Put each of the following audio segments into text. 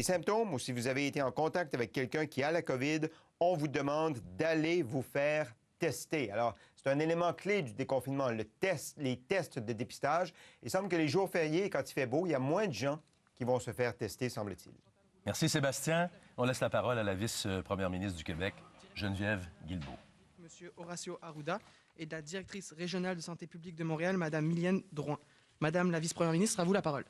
Les symptômes ou si vous avez été en contact avec quelqu'un qui a la COVID, on vous demande d'aller vous faire tester. Alors, c'est un élément clé du déconfinement, les tests de dépistage. Il semble que les jours fériés, quand il fait beau, il y a moins de gens qui vont se faire tester, semble-t-il. Merci Sébastien. On laisse la parole à la vice-première ministre du Québec, Geneviève Guilbeault. Monsieur Horacio Arruda et de la directrice régionale de santé publique de Montréal, Madame Milienne Drouin. Madame la vice-première ministre, à vous la parole.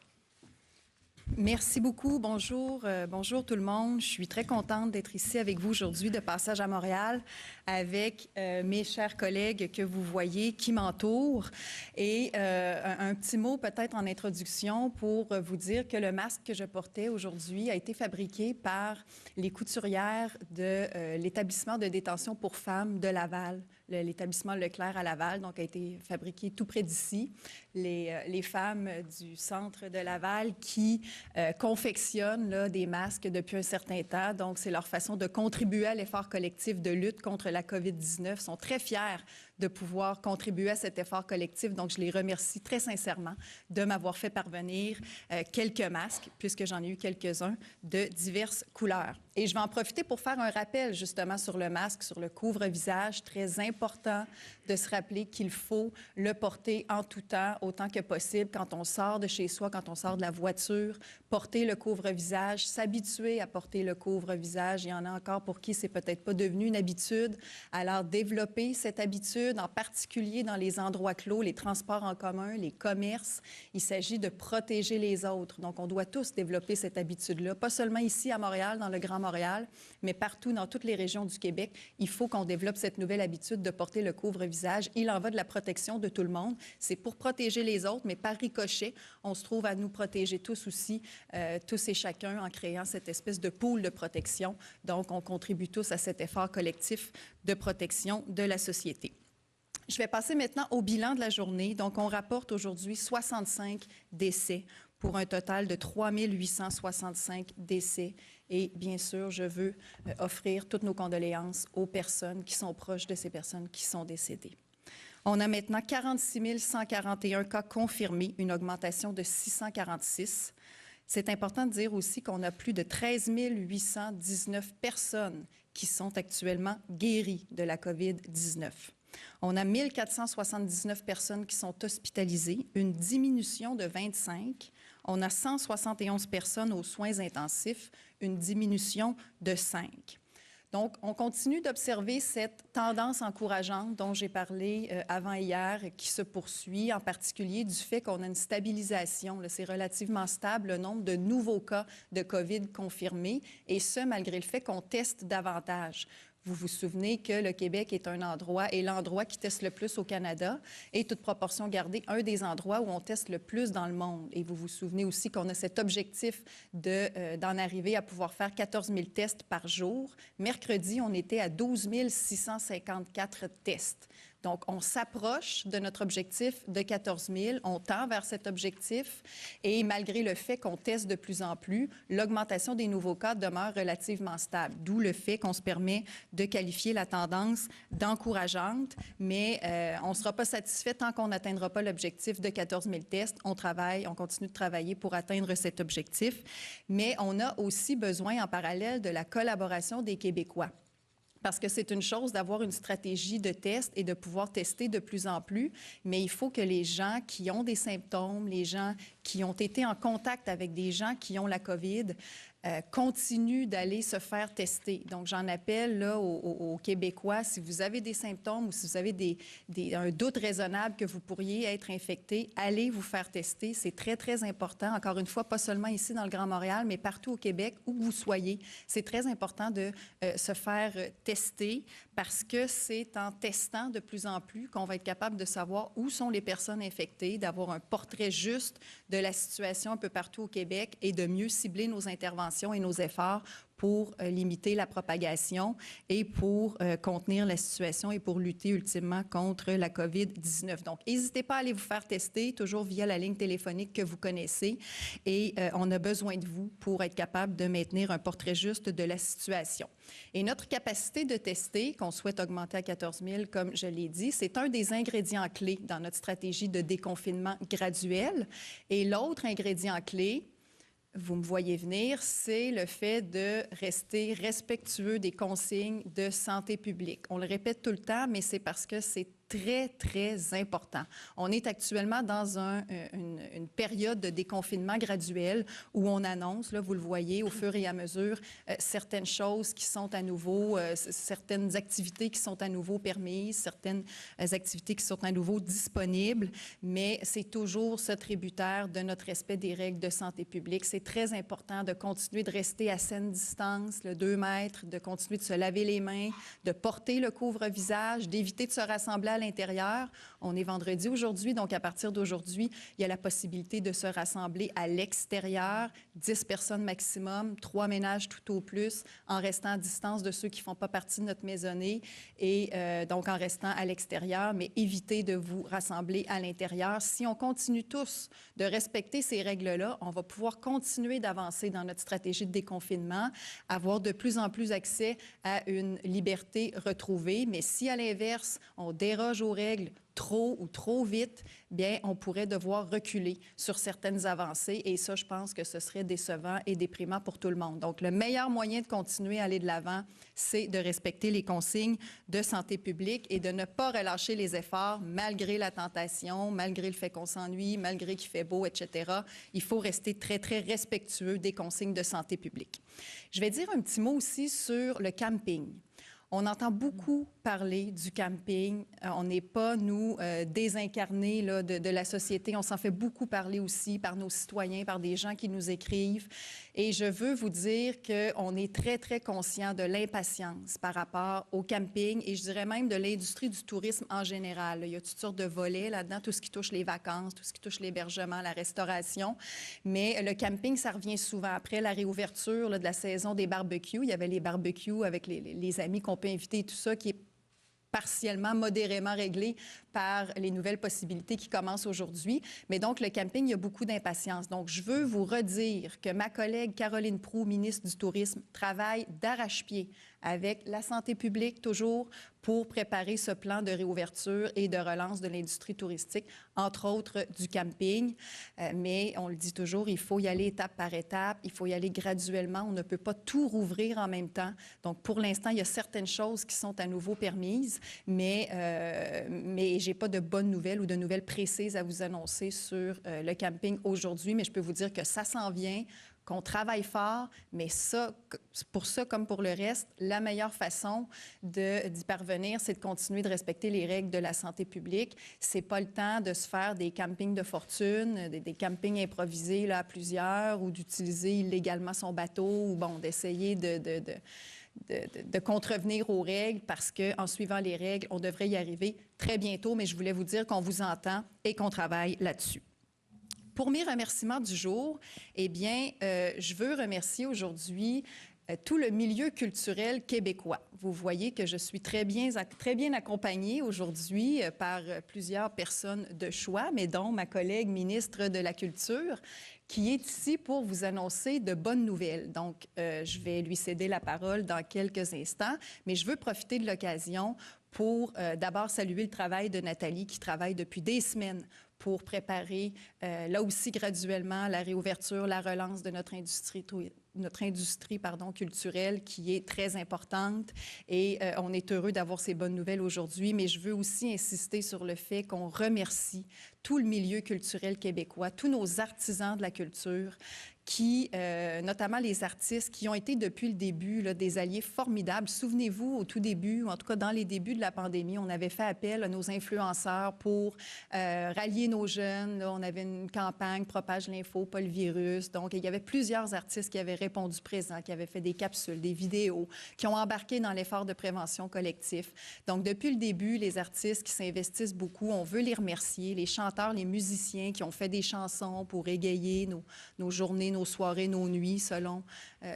Merci beaucoup. Bonjour. Bonjour tout le monde. Je suis très contente d'être ici avec vous aujourd'hui de passage à Montréal avec mes chers collègues que vous voyez qui m'entourent. Et un petit mot peut-être en introduction pour vous dire que le masque que je portais aujourd'hui a été fabriqué par les couturières de l'établissement de détention pour femmes de Laval, l'établissement Leclerc à Laval, donc a été fabriqué tout près d'ici. Les femmes du centre de Laval qui confectionnent là, des masques depuis un certain temps. Donc, c'est leur façon de contribuer à l'effort collectif de lutte contre la COVID-19. Ils sont très fiers de pouvoir contribuer à cet effort collectif. Donc, je les remercie très sincèrement de m'avoir fait parvenir quelques masques, puisque j'en ai eu quelques-uns, de diverses couleurs. Et je vais en profiter pour faire un rappel, justement, sur le masque, sur le couvre-visage. Très important de se rappeler qu'il faut le porter en tout temps, autant que possible, quand on sort de chez soi, quand on sort de la voiture, porter le couvre-visage, s'habituer à porter le couvre-visage. Il y en a encore pour qui c'est peut-être pas devenu une habitude. Alors, développer cette habitude, en particulier dans les endroits clos, les transports en commun, les commerces. Il s'agit de protéger les autres. Donc, on doit tous développer cette habitude-là, pas seulement ici à Montréal, dans le Grand Montréal, mais partout dans toutes les régions du Québec. Il faut qu'on développe cette nouvelle habitude de porter le couvre-visage. Il en va de la protection de tout le monde. C'est pour protéger les autres, mais par ricochet, on se trouve à nous protéger tous aussi, tous et chacun, en créant cette espèce de pool de protection. Donc, on contribue tous à cet effort collectif de protection de la société. Je vais passer maintenant au bilan de la journée. Donc, on rapporte aujourd'hui 65 décès pour un total de 3 865 décès. Et bien sûr, je veux offrir toutes nos condoléances aux personnes qui sont proches de ces personnes qui sont décédées. On a maintenant 46 141 cas confirmés, une augmentation de 646. C'est important de dire aussi qu'on a plus de 13 819 personnes qui sont actuellement guéries de la COVID-19. On a 1479 personnes qui sont hospitalisées, une diminution de 25. On a 171 personnes aux soins intensifs, une diminution de 5. Donc, on continue d'observer cette tendance encourageante dont j'ai parlé avant-hier qui se poursuit, en particulier du fait qu'on a une stabilisation. C'est relativement stable le nombre de nouveaux cas de COVID confirmés, et ce, malgré le fait qu'on teste davantage. Vous vous souvenez que le Québec est l'endroit qui teste le plus au Canada et, toute proportion gardée, un des endroits où on teste le plus dans le monde. Et vous vous souvenez aussi qu'on a cet objectif d'en arriver à pouvoir faire 14 000 tests par jour. Mercredi, on était à 12 654 tests. Donc, on s'approche de notre objectif de 14 000. On tend vers cet objectif. Et malgré le fait qu'on teste de plus en plus, l'augmentation des nouveaux cas demeure relativement stable. D'où le fait qu'on se permet de qualifier la tendance d'encourageante. Mais on ne sera pas satisfait tant qu'on n'atteindra pas l'objectif de 14 000 tests. On continue de travailler pour atteindre cet objectif. Mais on a aussi besoin en parallèle de la collaboration des Québécois. Parce que c'est une chose d'avoir une stratégie de test et de pouvoir tester de plus en plus, mais il faut que les gens qui ont des symptômes, les gens qui ont été en contact avec des gens qui ont la COVID, continuent d'aller se faire tester. Donc, j'en appelle là, aux Québécois, si vous avez des symptômes ou si vous avez un doute raisonnable que vous pourriez être infecté, allez vous faire tester. C'est très, très important. Encore une fois, pas seulement ici dans le Grand Montréal, mais partout au Québec, où que vous soyez. C'est très important de se faire tester parce que c'est en testant de plus en plus qu'on va être capable de savoir où sont les personnes infectées, d'avoir un portrait juste de la situation un peu partout au Québec et de mieux cibler nos interventions et nos efforts pour limiter la propagation et pour contenir la situation et pour lutter ultimement contre la COVID-19. Donc, n'hésitez pas à aller vous faire tester, toujours via la ligne téléphonique que vous connaissez. Et on a besoin de vous pour être capable de maintenir un portrait juste de la situation. Et notre capacité de tester, qu'on souhaite augmenter à 14 000, comme je l'ai dit, c'est un des ingrédients clés dans notre stratégie de déconfinement graduel. Et l'autre ingrédient clé, vous me voyez venir, c'est le fait de rester respectueux des consignes de santé publique. On le répète tout le temps, mais c'est parce que c'est très, très important. On est actuellement dans une période de déconfinement graduel où on annonce, là, vous le voyez, au fur et à mesure, certaines choses qui sont à nouveau, certaines activités qui sont à nouveau permises, certaines activités qui sont à nouveau disponibles, mais c'est toujours ce tributaire de notre respect des règles de santé publique. C'est très important de continuer de rester à saine distance, le 2 mètres, de continuer de se laver les mains, de porter le couvre-visage, d'éviter de se rassembler à l'intérieur. On est vendredi aujourd'hui, donc à partir d'aujourd'hui, il y a la possibilité de se rassembler à l'extérieur, 10 personnes maximum, 3 ménages tout au plus, en restant à distance de ceux qui ne font pas partie de notre maisonnée et donc en restant à l'extérieur, mais évitez de vous rassembler à l'intérieur. Si on continue tous de respecter ces règles-là, on va pouvoir continuer d'avancer dans notre stratégie de déconfinement, avoir de plus en plus accès à une liberté retrouvée. Mais si, à l'inverse, on déroge aux règles trop ou trop vite, bien, on pourrait devoir reculer sur certaines avancées et ça, je pense que ce serait décevant et déprimant pour tout le monde. Donc, le meilleur moyen de continuer à aller de l'avant, c'est de respecter les consignes de santé publique et de ne pas relâcher les efforts malgré la tentation, malgré le fait qu'on s'ennuie, malgré qu'il fait beau, etc. Il faut rester très, très respectueux des consignes de santé publique. Je vais dire un petit mot aussi sur le camping. On entend beaucoup parler du camping. On n'est pas, nous, désincarnés là, de la société. On s'en fait beaucoup parler aussi par nos citoyens, par des gens qui nous écrivent. Et je veux vous dire qu'on est très, très conscient de l'impatience par rapport au camping et je dirais même de l'industrie du tourisme en général. Il y a toutes sortes de volets là-dedans, tout ce qui touche les vacances, tout ce qui touche l'hébergement, la restauration. Mais le camping, ça revient souvent après la réouverture là, de la saison des barbecues. Il y avait les barbecues avec les amis qu'on peut inviter et tout ça qui est partiellement, modérément réglé par les nouvelles possibilités qui commencent aujourd'hui. Mais donc, le camping, il y a beaucoup d'impatience. Donc, je veux vous redire que ma collègue Caroline Proulx, ministre du Tourisme, travaille d'arrache-pied avec la santé publique, toujours, pour préparer ce plan de réouverture et de relance de l'industrie touristique, entre autres du camping. Mais on le dit toujours, il faut y aller étape par étape, il faut y aller graduellement. On ne peut pas tout rouvrir en même temps. Donc, pour l'instant, il y a certaines choses qui sont à nouveau permises, mais je n'ai pas de bonnes nouvelles ou de nouvelles précises à vous annoncer sur le camping aujourd'hui, mais je peux vous dire que ça s'en vient, qu'on travaille fort, mais ça, pour ça comme pour le reste, la meilleure façon d'y parvenir, c'est de continuer de respecter les règles de la santé publique. C'est pas le temps de se faire des campings de fortune, des campings improvisés là, à plusieurs ou d'utiliser illégalement son bateau ou bon, d'essayer de contrevenir aux règles parce qu'en suivant les règles, on devrait y arriver très bientôt, mais je voulais vous dire qu'on vous entend et qu'on travaille là-dessus. Pour mes remerciements du jour, eh bien, je veux remercier aujourd'hui tout le milieu culturel québécois. Vous voyez que je suis très bien accompagnée aujourd'hui par plusieurs personnes de choix, mais dont ma collègue ministre de la Culture, qui est ici pour vous annoncer de bonnes nouvelles. Donc, je vais lui céder la parole dans quelques instants, mais je veux profiter de l'occasion pour d'abord saluer le travail de Nathalie, qui travaille depuis des semaines pour préparer, là aussi graduellement, la réouverture, la relance de notre industrie culturelle qui est très importante. Et on est heureux d'avoir ces bonnes nouvelles aujourd'hui. Mais je veux aussi insister sur le fait qu'on remercie tout le milieu culturel québécois, tous nos artisans de la culture, qui, notamment les artistes, qui ont été depuis le début là, des alliés formidables. Souvenez-vous, au tout début, ou en tout cas dans les débuts de la pandémie, on avait fait appel à nos influenceurs pour rallier nos jeunes. Là, on avait une campagne, Propage l'info, pas le virus. Donc, il y avait plusieurs artistes qui avaient répondu présent, qui avaient fait des capsules, des vidéos, qui ont embarqué dans l'effort de prévention collectif. Donc, depuis le début, les artistes qui s'investissent beaucoup, on veut les remercier. Les chanteurs, les musiciens qui ont fait des chansons pour égayer nos journées, nos soirées, nos nuits, selon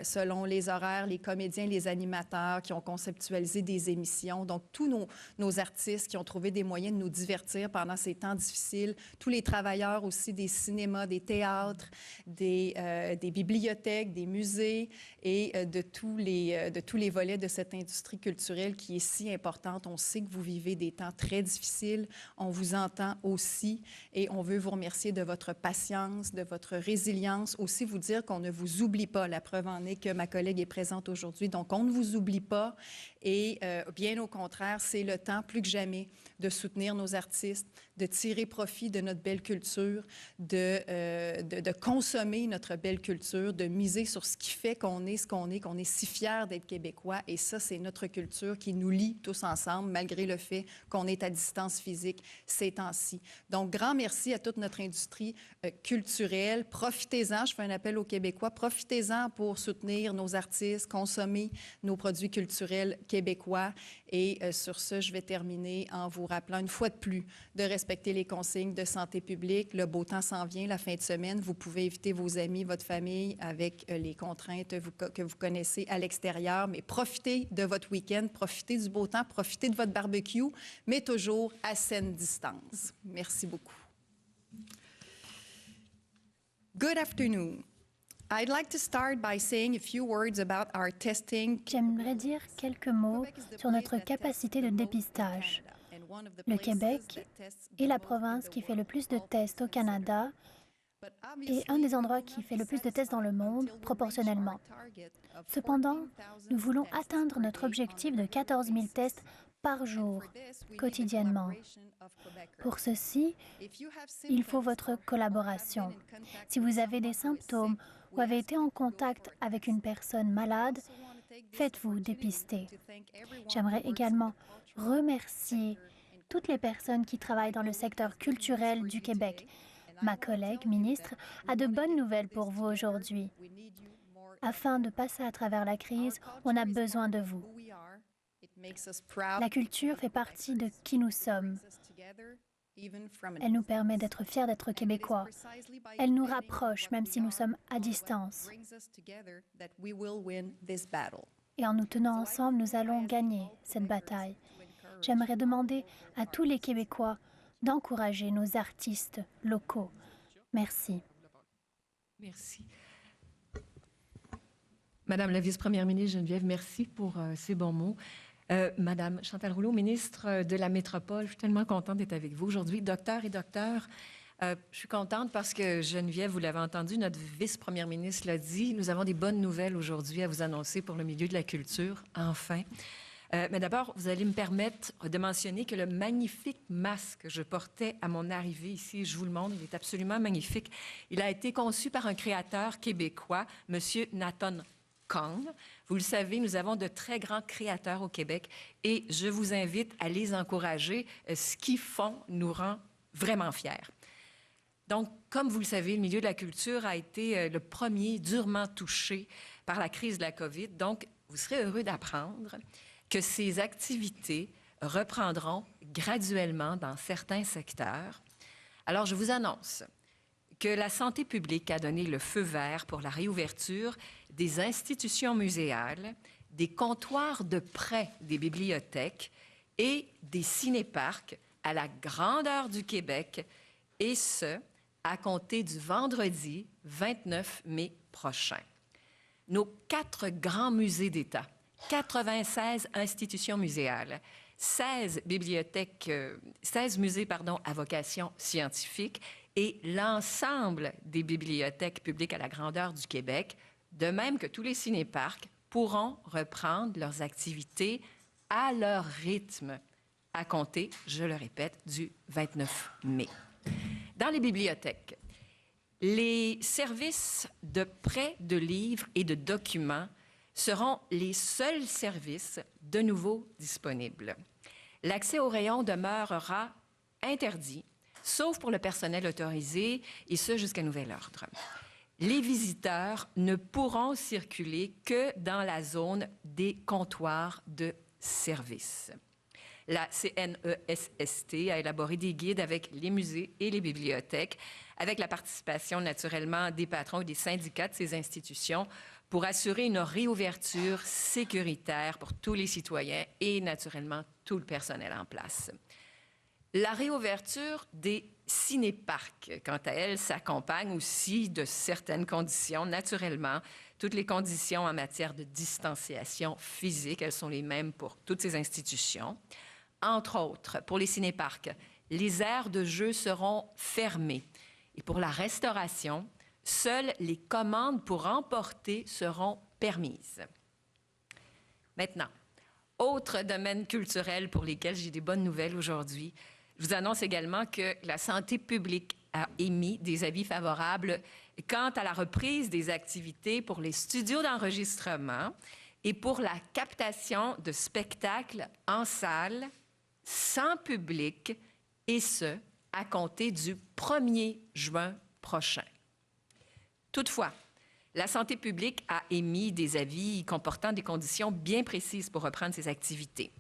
selon les horaires, les comédiens, les animateurs qui ont conceptualisé des émissions. Donc, tous nos artistes qui ont trouvé des moyens de nous divertir pendant ces temps difficiles, tous les travailleurs aussi des cinémas, des théâtres, des bibliothèques, des musées et de tous les volets de cette industrie culturelle qui est si importante. On sait que vous vivez des temps très difficiles. On vous entend aussi et on veut vous remercier de votre patience, de votre résilience. Aussi vous dire qu'on ne vous oublie pas. La preuve en est que ma collègue est présente aujourd'hui. Donc, on ne vous oublie pas et bien au contraire, c'est le temps plus que jamais de soutenir nos artistes, de tirer profit de notre belle culture, de consommer notre belle culture, de miser sur ce qui fait qu'on est ce qu'on est si fiers d'être Québécois. Et ça, c'est notre culture qui nous lie tous ensemble, malgré le fait qu'on est à distance physique ces temps-ci. Donc, grand merci à toute notre industrie culturelle. Profitez-en, je fais un appel aux Québécois, profitez-en pour soutenir nos artistes, consommer nos produits culturels québécois. Et sur ce, je vais terminer en vous rappelant une fois de plus de respecter les consignes de santé publique. Le beau temps s'en vient, la fin de semaine. Vous pouvez éviter vos amis, votre famille avec les contraintes que vous connaissez à l'extérieur, mais profitez de votre week-end, profitez du beau temps, profitez de votre barbecue, mais toujours à saine distance. Merci beaucoup. Good afternoon. I'd like to start by saying a few words about our testing. J'aimerais dire quelques mots sur notre capacité de dépistage. Le Québec est la province qui fait le plus de tests au Canada et un des endroits qui fait le plus de tests dans le monde, proportionnellement. Cependant, nous voulons atteindre notre objectif de 14 000 tests par jour, quotidiennement. Pour ceci, il faut votre collaboration. Si vous avez des symptômes ou avez été en contact avec une personne malade, faites-vous dépister. J'aimerais également remercier toutes les personnes qui travaillent dans le secteur culturel du Québec. Ma collègue ministre a de bonnes nouvelles pour vous aujourd'hui. Afin de passer à travers la crise, on a besoin de vous. La culture fait partie de qui nous sommes. Elle nous permet d'être fiers d'être Québécois. Elle nous rapproche même si nous sommes à distance. Et en nous tenant ensemble, nous allons gagner cette bataille. J'aimerais demander à tous les Québécois d'encourager nos artistes locaux. Merci. Merci. Madame la vice-première ministre Geneviève, merci pour ces bons mots. Madame Chantal Rouleau, ministre de la Métropole, je suis tellement contente d'être avec vous aujourd'hui. Docteur et docteur, je suis contente parce que Geneviève, vous l'avez entendu, notre vice-première ministre l'a dit, nous avons des bonnes nouvelles aujourd'hui à vous annoncer pour le milieu de la culture, enfin. Mais d'abord, vous allez me permettre de mentionner que le magnifique masque que je portais à mon arrivée ici, je vous le montre, il est absolument magnifique. Il a été conçu par un créateur québécois, M. Nathan Kang. Vous le savez, nous avons de très grands créateurs au Québec et je vous invite à les encourager. Ce qu'ils font nous rend vraiment fiers. Donc, comme vous le savez, le milieu de la culture a été le premier durement touché par la crise de la COVID. Donc, vous serez heureux d'apprendre que ces activités reprendront graduellement dans certains secteurs. Alors, je vous annonce que la santé publique a donné le feu vert pour la réouverture des institutions muséales, des comptoirs de prêt des bibliothèques et des cinéparcs à la grandeur du Québec, et ce, à compter du vendredi 29 mai prochain. Nos 4 grands musées d'État, 96 institutions muséales, 16 musées à vocation scientifique et l'ensemble des bibliothèques publiques à la grandeur du Québec, de même que tous les cinéparcs, pourront reprendre leurs activités à leur rythme, à compter, je le répète, du 29 mai. Dans les bibliothèques, les services de prêt de livres et de documents seront les seuls services de nouveau disponibles. L'accès au rayon demeurera interdit, sauf pour le personnel autorisé, et ce jusqu'à nouvel ordre. Les visiteurs ne pourront circuler que dans la zone des comptoirs de service. La CNESST a élaboré des guides avec les musées et les bibliothèques, avec la participation naturellement des patrons et des syndicats de ces institutions, pour assurer une réouverture sécuritaire pour tous les citoyens et, naturellement, tout le personnel en place. La réouverture des cinéparcs, quant à elle, s'accompagne aussi de certaines conditions. Naturellement, toutes les conditions en matière de distanciation physique, elles sont les mêmes pour toutes ces institutions. Entre autres, pour les cinéparcs, les aires de jeu seront fermées. Et pour la restauration, seules les commandes pour emporter seront permises. Maintenant, autre domaine culturel pour lesquels j'ai des bonnes nouvelles aujourd'hui. Je vous annonce également que la santé publique a émis des avis favorables quant à la reprise des activités pour les studios d'enregistrement et pour la captation de spectacles en salle, sans public, et ce, à compter du 1er juin prochain. Toutefois, la santé publique a émis des avis comportant des conditions bien précises pour reprendre ces activités.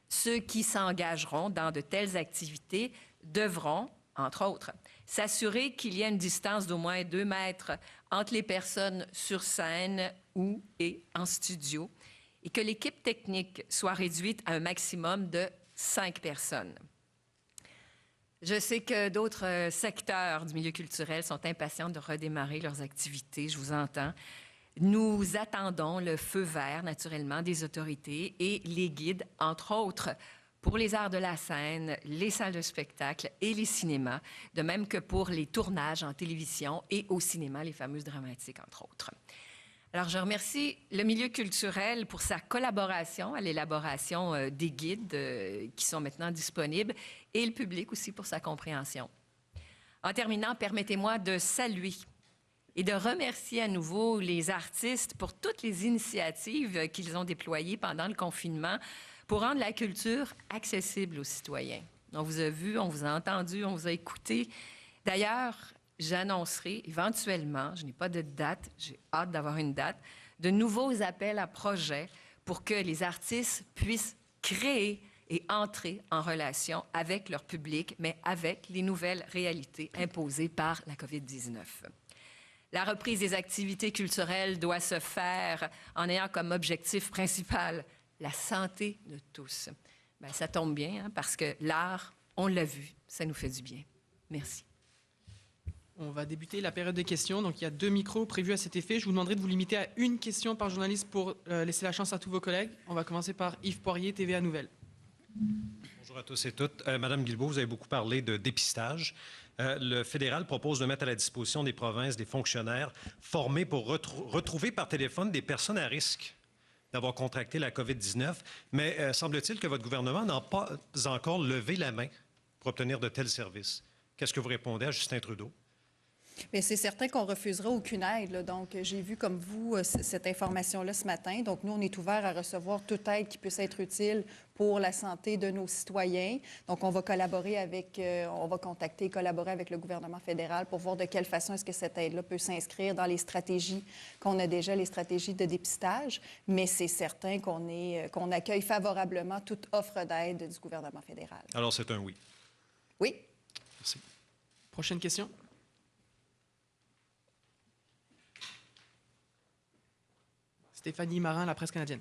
Ceux qui s'engageront dans de telles activités devront, entre autres, s'assurer qu'il y a une distance d'au moins 2 mètres entre les personnes sur scène ou et en studio et que l'équipe technique soit réduite à un maximum de 5 personnes. Je sais que d'autres secteurs du milieu culturel sont impatients de redémarrer leurs activités, je vous entends. Nous attendons le feu vert, naturellement, des autorités et les guides, entre autres, pour les arts de la scène, les salles de spectacle et les cinémas, de même que pour les tournages en télévision et au cinéma, les fameuses dramatiques, entre autres. Alors, je remercie le milieu culturel pour sa collaboration à l'élaboration des guides qui sont maintenant disponibles et le public aussi pour sa compréhension. En terminant, permettez-moi de saluer et de remercier à nouveau les artistes pour toutes les initiatives qu'ils ont déployées pendant le confinement pour rendre la culture accessible aux citoyens. On vous a vu, on vous a entendu, on vous a écouté. D'ailleurs, j'annoncerai éventuellement, je n'ai pas de date, j'ai hâte d'avoir une date, de nouveaux appels à projets pour que les artistes puissent créer et entrer en relation avec leur public, mais avec les nouvelles réalités imposées par la COVID-19. La reprise des activités culturelles doit se faire en ayant comme objectif principal la santé de tous. Bien, ça tombe bien, hein, parce que l'art, on l'a vu, ça nous fait du bien. Merci. On va débuter la période des questions. Donc, il y a 2 micros prévus à cet effet. Je vous demanderai de vous limiter à une question par journaliste pour laisser la chance à tous vos collègues. On va commencer par Yves Poirier, TVA Nouvelles. Bonjour à tous et toutes. Madame Guilbeault, vous avez beaucoup parlé de dépistage. Le fédéral propose de mettre à la disposition des provinces des fonctionnaires formés pour retrouver par téléphone des personnes à risque d'avoir contracté la COVID-19. Mais semble-t-il que votre gouvernement n'a pas encore levé la main pour obtenir de tels services. Qu'est-ce que vous répondez à Justin Trudeau? Bien, c'est certain qu'on refusera aucune aide, là. Donc, j'ai vu comme vous cette information-là ce matin. Donc, nous, on est ouvert à recevoir toute aide qui puisse être utile pour la santé de nos citoyens. Donc, on va collaborer avec, on va contacter et collaborer avec le gouvernement fédéral pour voir de quelle façon est-ce que cette aide-là peut s'inscrire dans les stratégies qu'on a déjà, les stratégies de dépistage. Mais c'est certain qu'on accueille favorablement toute offre d'aide du gouvernement fédéral. Alors, c'est un oui. Oui. Merci. Prochaine question. Stéphanie Marin, La Presse canadienne.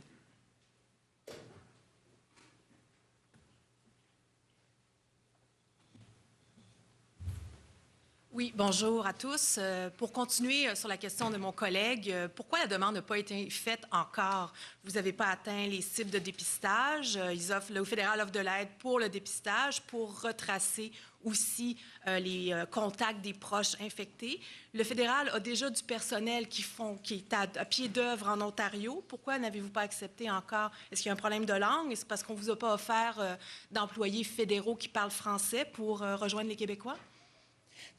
Oui, bonjour à tous. Pour continuer sur la question de mon collègue, pourquoi la demande n'a pas été faite encore? Vous n'avez pas atteint les cibles de dépistage. Le fédéral offre de l'aide pour le dépistage, pour retracer aussi les contacts des proches infectés. Le fédéral a déjà du personnel qui est à pied d'œuvre en Ontario. Pourquoi n'avez-vous pas accepté encore? Est-ce qu'il y a un problème de langue? Est-ce parce qu'on ne vous a pas offert d'employés fédéraux qui parlent français pour rejoindre les Québécois?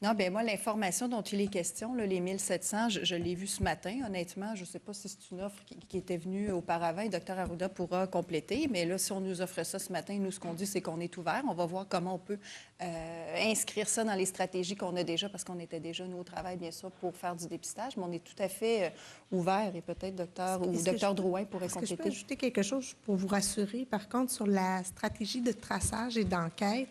Non, bien moi, l'information dont il est question, là, les 1700, je l'ai vu ce matin, honnêtement. Je ne sais pas si c'est une offre qui était venue auparavant. Le Dr Arruda pourra compléter. Mais là, si on nous offre ça ce matin, nous, ce qu'on dit, c'est qu'on est ouvert. On va voir comment on peut inscrire ça dans les stratégies qu'on a déjà, parce qu'on était déjà, nous, au travail, bien sûr, pour faire du dépistage. Mais on est tout à fait ouvert et peut-être Dr Drouin pourrait compléter. Est-ce que je peux ajouter quelque chose pour vous rassurer? Par contre, sur la stratégie de traçage et d'enquête,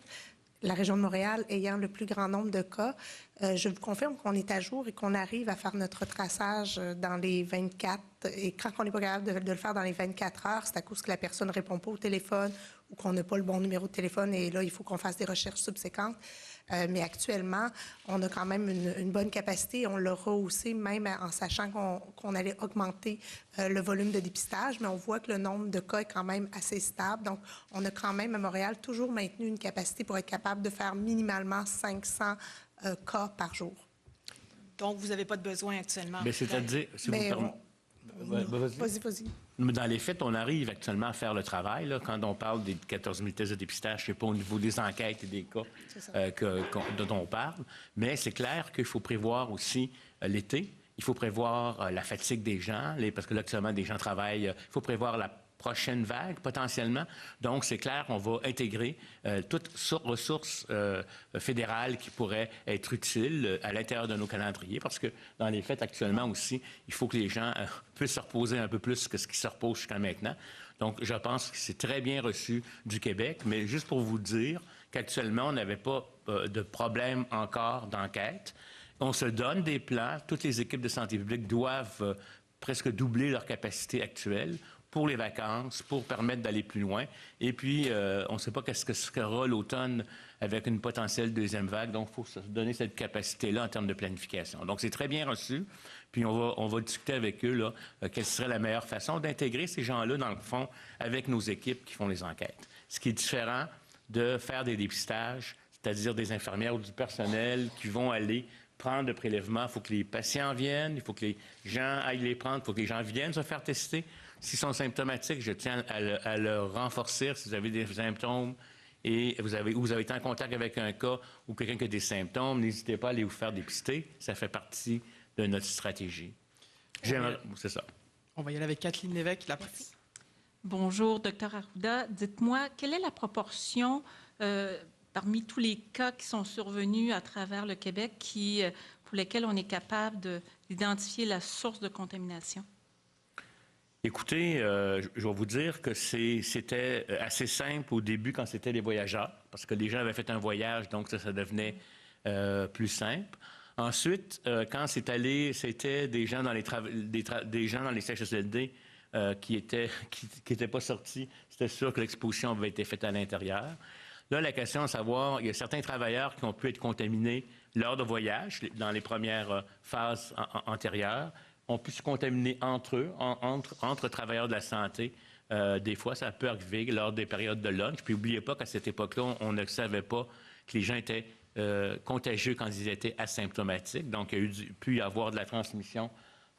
la région de Montréal ayant le plus grand nombre de cas. Je vous confirme qu'on est à jour et qu'on arrive à faire notre traçage dans les 24. Et quand on n'est pas capable de le faire dans les 24 heures, c'est à cause que la personne ne répond pas au téléphone ou qu'on n'a pas le bon numéro de téléphone. Et là, il faut qu'on fasse des recherches subséquentes. Mais actuellement, on a quand même une bonne capacité. On l'a rehaussé même en sachant qu'on allait augmenter le volume de dépistage. Mais on voit que le nombre de cas est quand même assez stable. Donc, on a quand même à Montréal toujours maintenu une capacité pour être capable de faire minimalement 500 cas par jour. Donc, vous n'avez pas de besoin actuellement. Mais c'est-à-dire, si vous permettez... Vas-y. Dans les faits, on arrive actuellement à faire le travail. Là, quand on parle des 14 000 tests de dépistage, je ne sais pas au niveau des enquêtes et des cas dont on parle, mais c'est clair qu'il faut prévoir aussi l'été. Il faut prévoir la fatigue des gens, parce que là, actuellement, des gens travaillent. Il faut prévoir la prochaine vague, potentiellement. Donc, c'est clair, on va intégrer toute ressource fédérale qui pourrait être utile à l'intérieur de nos calendriers, parce que dans les faits, actuellement aussi, il faut que les gens puissent se reposer un peu plus que ce qui se repose jusqu'à maintenant. Donc, je pense que c'est très bien reçu du Québec, mais juste pour vous dire qu'actuellement, on n'avait pas de problème encore d'enquête. On se donne des plans. Toutes les équipes de santé publique doivent presque doubler leur capacité actuelle pour les vacances, pour permettre d'aller plus loin. Et puis, on ne sait pas qu'est-ce que sera l'automne avec une potentielle deuxième vague. Donc, il faut se donner cette capacité-là en termes de planification. Donc, c'est très bien reçu. Puis, on va discuter avec eux, là, quelle serait la meilleure façon d'intégrer ces gens-là, dans le fond, avec nos équipes qui font les enquêtes. Ce qui est différent de faire des dépistages, c'est-à-dire des infirmières ou du personnel qui vont aller prendre le prélèvement. Il faut que les patients viennent, il faut que les gens aillent les prendre, il faut que les gens viennent se faire tester. S'ils sont symptomatiques, je tiens à le renforcer. Si vous avez des symptômes et vous avez été en contact avec un cas ou quelqu'un qui a des symptômes, n'hésitez pas à aller vous faire dépister. Ça fait partie de notre stratégie. C'est ça. On va y aller avec Kathleen Lévesque, la presse. Bonjour, Dr Arruda. Dites-moi, quelle est la proportion parmi tous les cas qui sont survenus à travers le Québec pour lesquels on est capable d'identifier la source de contamination? Écoutez, je vais vous dire que c'était assez simple au début quand c'était les voyageurs, parce que les gens avaient fait un voyage, donc ça devenait plus simple. Ensuite, quand c'est allé, c'était des gens dans des gens dans les CHSLD qui étaient pas sortis. C'était sûr que l'exposition avait été faite à l'intérieur. Là, la question est de savoir, il y a certains travailleurs qui ont pu être contaminés lors de voyages, dans les premières phases antérieures, ont pu se contaminer entre eux, entre travailleurs de la santé. Des fois, ça peut arriver lors des périodes de lunch. Puis, n'oubliez pas qu'à cette époque-là, on ne savait pas que les gens étaient contagieux quand ils étaient asymptomatiques. Donc, il y a pu y avoir de la transmission,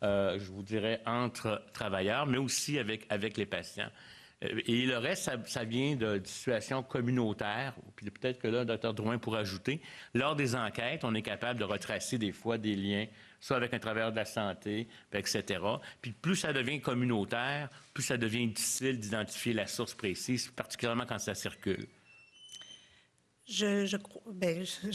je vous dirais, entre travailleurs, mais aussi avec les patients. Et le reste, ça vient de situations communautaires. Puis peut-être que là, Dr Drouin pourrait ajouter, lors des enquêtes, on est capable de retracer des fois des liens, soit avec un travailleur de la santé, etc. Puis plus ça devient communautaire, plus ça devient difficile d'identifier la source précise, particulièrement quand ça circule. Je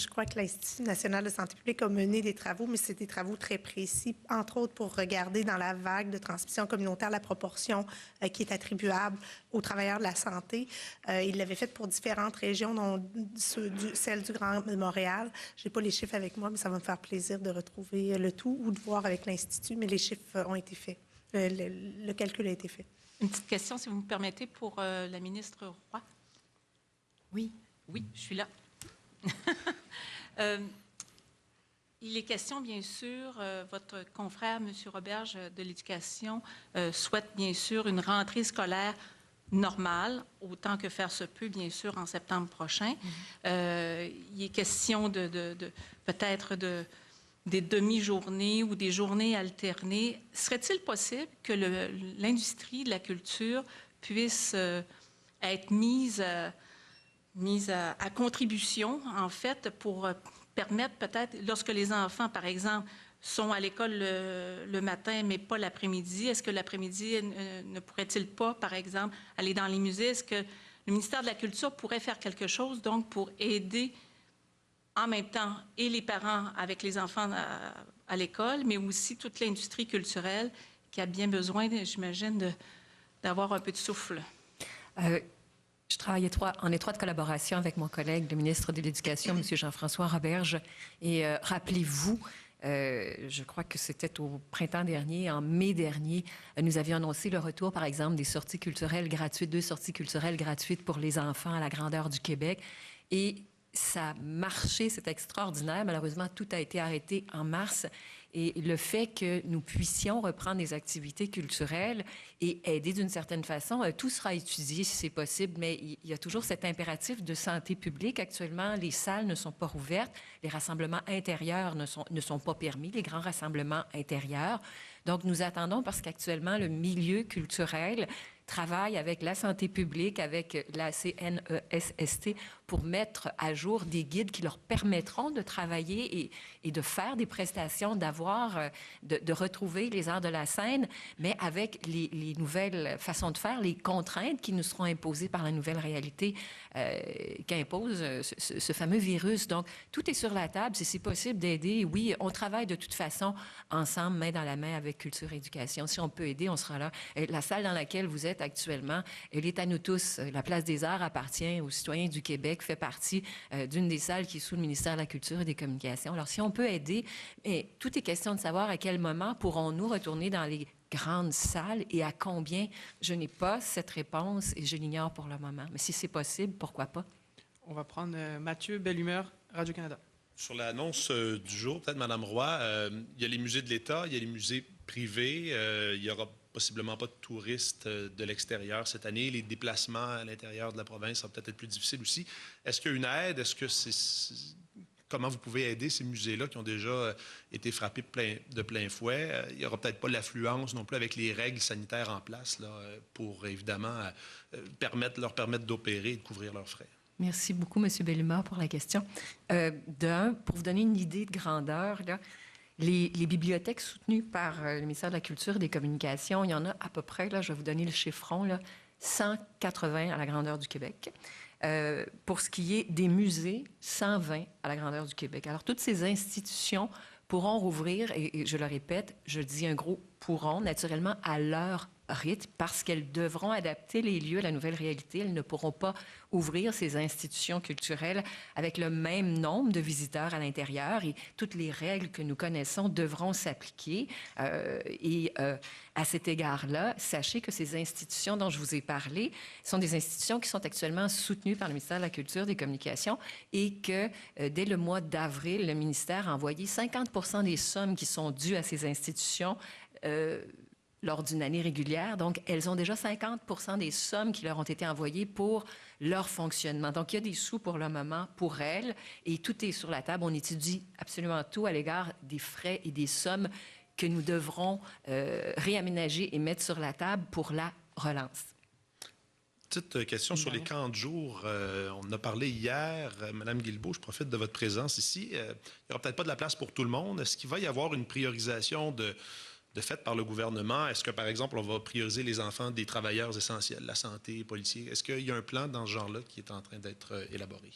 crois que l'Institut national de santé publique a mené des travaux, mais c'est des travaux très précis, entre autres pour regarder dans la vague de transmission communautaire la proportion qui est attribuable aux travailleurs de la santé. Il l'avait fait pour différentes régions, dont celle du Grand Montréal. Je n'ai pas les chiffres avec moi, mais ça va me faire plaisir de retrouver le tout ou de voir avec l'Institut, mais les chiffres ont été faits. Le calcul a été fait. Une petite question, si vous me permettez, pour la ministre Roy. Oui. Oui, je suis là. Il est question, bien sûr, votre confrère, M. Roberge, de l'Éducation, souhaite, bien sûr, une rentrée scolaire normale, autant que faire se peut, bien sûr, en septembre prochain. Il est question peut-être des demi-journées ou des journées alternées. Serait-il possible que l'industrie de la culture puisse être mise à contribution, en fait, pour permettre peut-être, lorsque les enfants, par exemple, sont à l'école le matin, mais pas l'après-midi, est-ce que l'après-midi ne pourrait-il pas, par exemple, aller dans les musées? Est-ce que le ministère de la Culture pourrait faire quelque chose, donc, pour aider en même temps et les parents avec les enfants à l'école, mais aussi toute l'industrie culturelle qui a bien besoin, j'imagine, d'avoir un peu de souffle? Je travaille en étroite collaboration avec mon collègue, le ministre de l'Éducation, M. Jean-François Roberge. Et rappelez-vous, je crois que c'était au printemps dernier, en mai dernier, nous avions annoncé le retour, par exemple, des sorties culturelles gratuites, 2 sorties culturelles gratuites pour les enfants à la grandeur du Québec. Et ça a marché, c'est extraordinaire. Malheureusement, tout a été arrêté en mars. Et le fait que nous puissions reprendre des activités culturelles et aider d'une certaine façon, tout sera étudié si c'est possible, mais il y a toujours cet impératif de santé publique. Actuellement, les salles ne sont pas rouvertes, les rassemblements intérieurs ne sont pas permis, les grands rassemblements intérieurs. Donc, nous attendons parce qu'actuellement, le milieu culturel travaille avec la santé publique, avec la CNESST, pour mettre à jour des guides qui leur permettront de travailler et de faire des prestations, de retrouver les arts de la scène, mais avec les nouvelles façons de faire, les contraintes qui nous seront imposées par la nouvelle réalité qu'impose ce fameux virus. Donc, tout est sur la table. Si c'est possible d'aider, oui, on travaille de toute façon ensemble, main dans la main avec Culture et Éducation. Si on peut aider, on sera là. La salle dans laquelle vous êtes actuellement, elle est à nous tous. La Place des Arts appartient aux citoyens du Québec, fait partie d'une des salles qui est sous le ministère de la Culture et des Communications. Alors, si on peut aider, mais tout est question de savoir à quel moment pourrons-nous retourner dans les grandes salles et à combien. Je n'ai pas cette réponse et je l'ignore pour le moment. Mais si c'est possible, pourquoi pas? On va prendre Mathieu Bellumeur, Radio-Canada. Sur l'annonce du jour, peut-être, Mme Roy, il y a les musées de l'État, il y a les musées privés, il y aura possiblement pas de touristes de l'extérieur cette année. Les déplacements à l'intérieur de la province vont peut-être être plus difficiles aussi. Est-ce qu'il y a une aide? Est-ce que comment vous pouvez aider ces musées-là qui ont déjà été frappés de plein fouet? Il n'y aura peut-être pas l'affluence non plus avec les règles sanitaires en place là, pour, évidemment, leur permettre d'opérer et de couvrir leurs frais. Merci beaucoup, M. Bellumeur, pour la question. Pour vous donner une idée de grandeur, là, les bibliothèques soutenues par le ministère de la Culture et des Communications, il y en a à peu près, là, je vais vous donner le chiffron, là, 180 à la grandeur du Québec. Pour ce qui est des musées, 120 à la grandeur du Québec. Alors, toutes ces institutions pourront rouvrir, et je le répète, je dis un gros pourront, naturellement à leur rythme, parce qu'elles devront adapter les lieux à la nouvelle réalité. Elles ne pourront pas ouvrir ces institutions culturelles avec le même nombre de visiteurs à l'intérieur et toutes les règles que nous connaissons devront s'appliquer. À cet égard-là, sachez que ces institutions dont je vous ai parlé sont des institutions qui sont actuellement soutenues par le ministère de la Culture et des Communications et que dès le mois d'avril, le ministère a envoyé 50% des sommes qui sont dues à ces institutions lors d'une année régulière. Donc, elles ont déjà 50% des sommes qui leur ont été envoyées pour leur fonctionnement. Donc, il y a des sous pour le moment pour elles et tout est sur la table. On étudie absolument tout à l'égard des frais et des sommes que nous devrons réaménager et mettre sur la table pour la relance. Petite question sur les camps de jour. On en a parlé hier. Madame Guilbeault, je profite de votre présence ici. Il n'y aura peut-être pas de la place pour tout le monde. Est-ce qu'il va y avoir une priorisation de fait par le gouvernement? Est-ce que, par exemple, on va prioriser les enfants des travailleurs essentiels, la santé, les policiers? Est-ce qu'il y a un plan dans ce genre-là qui est en train d'être élaboré?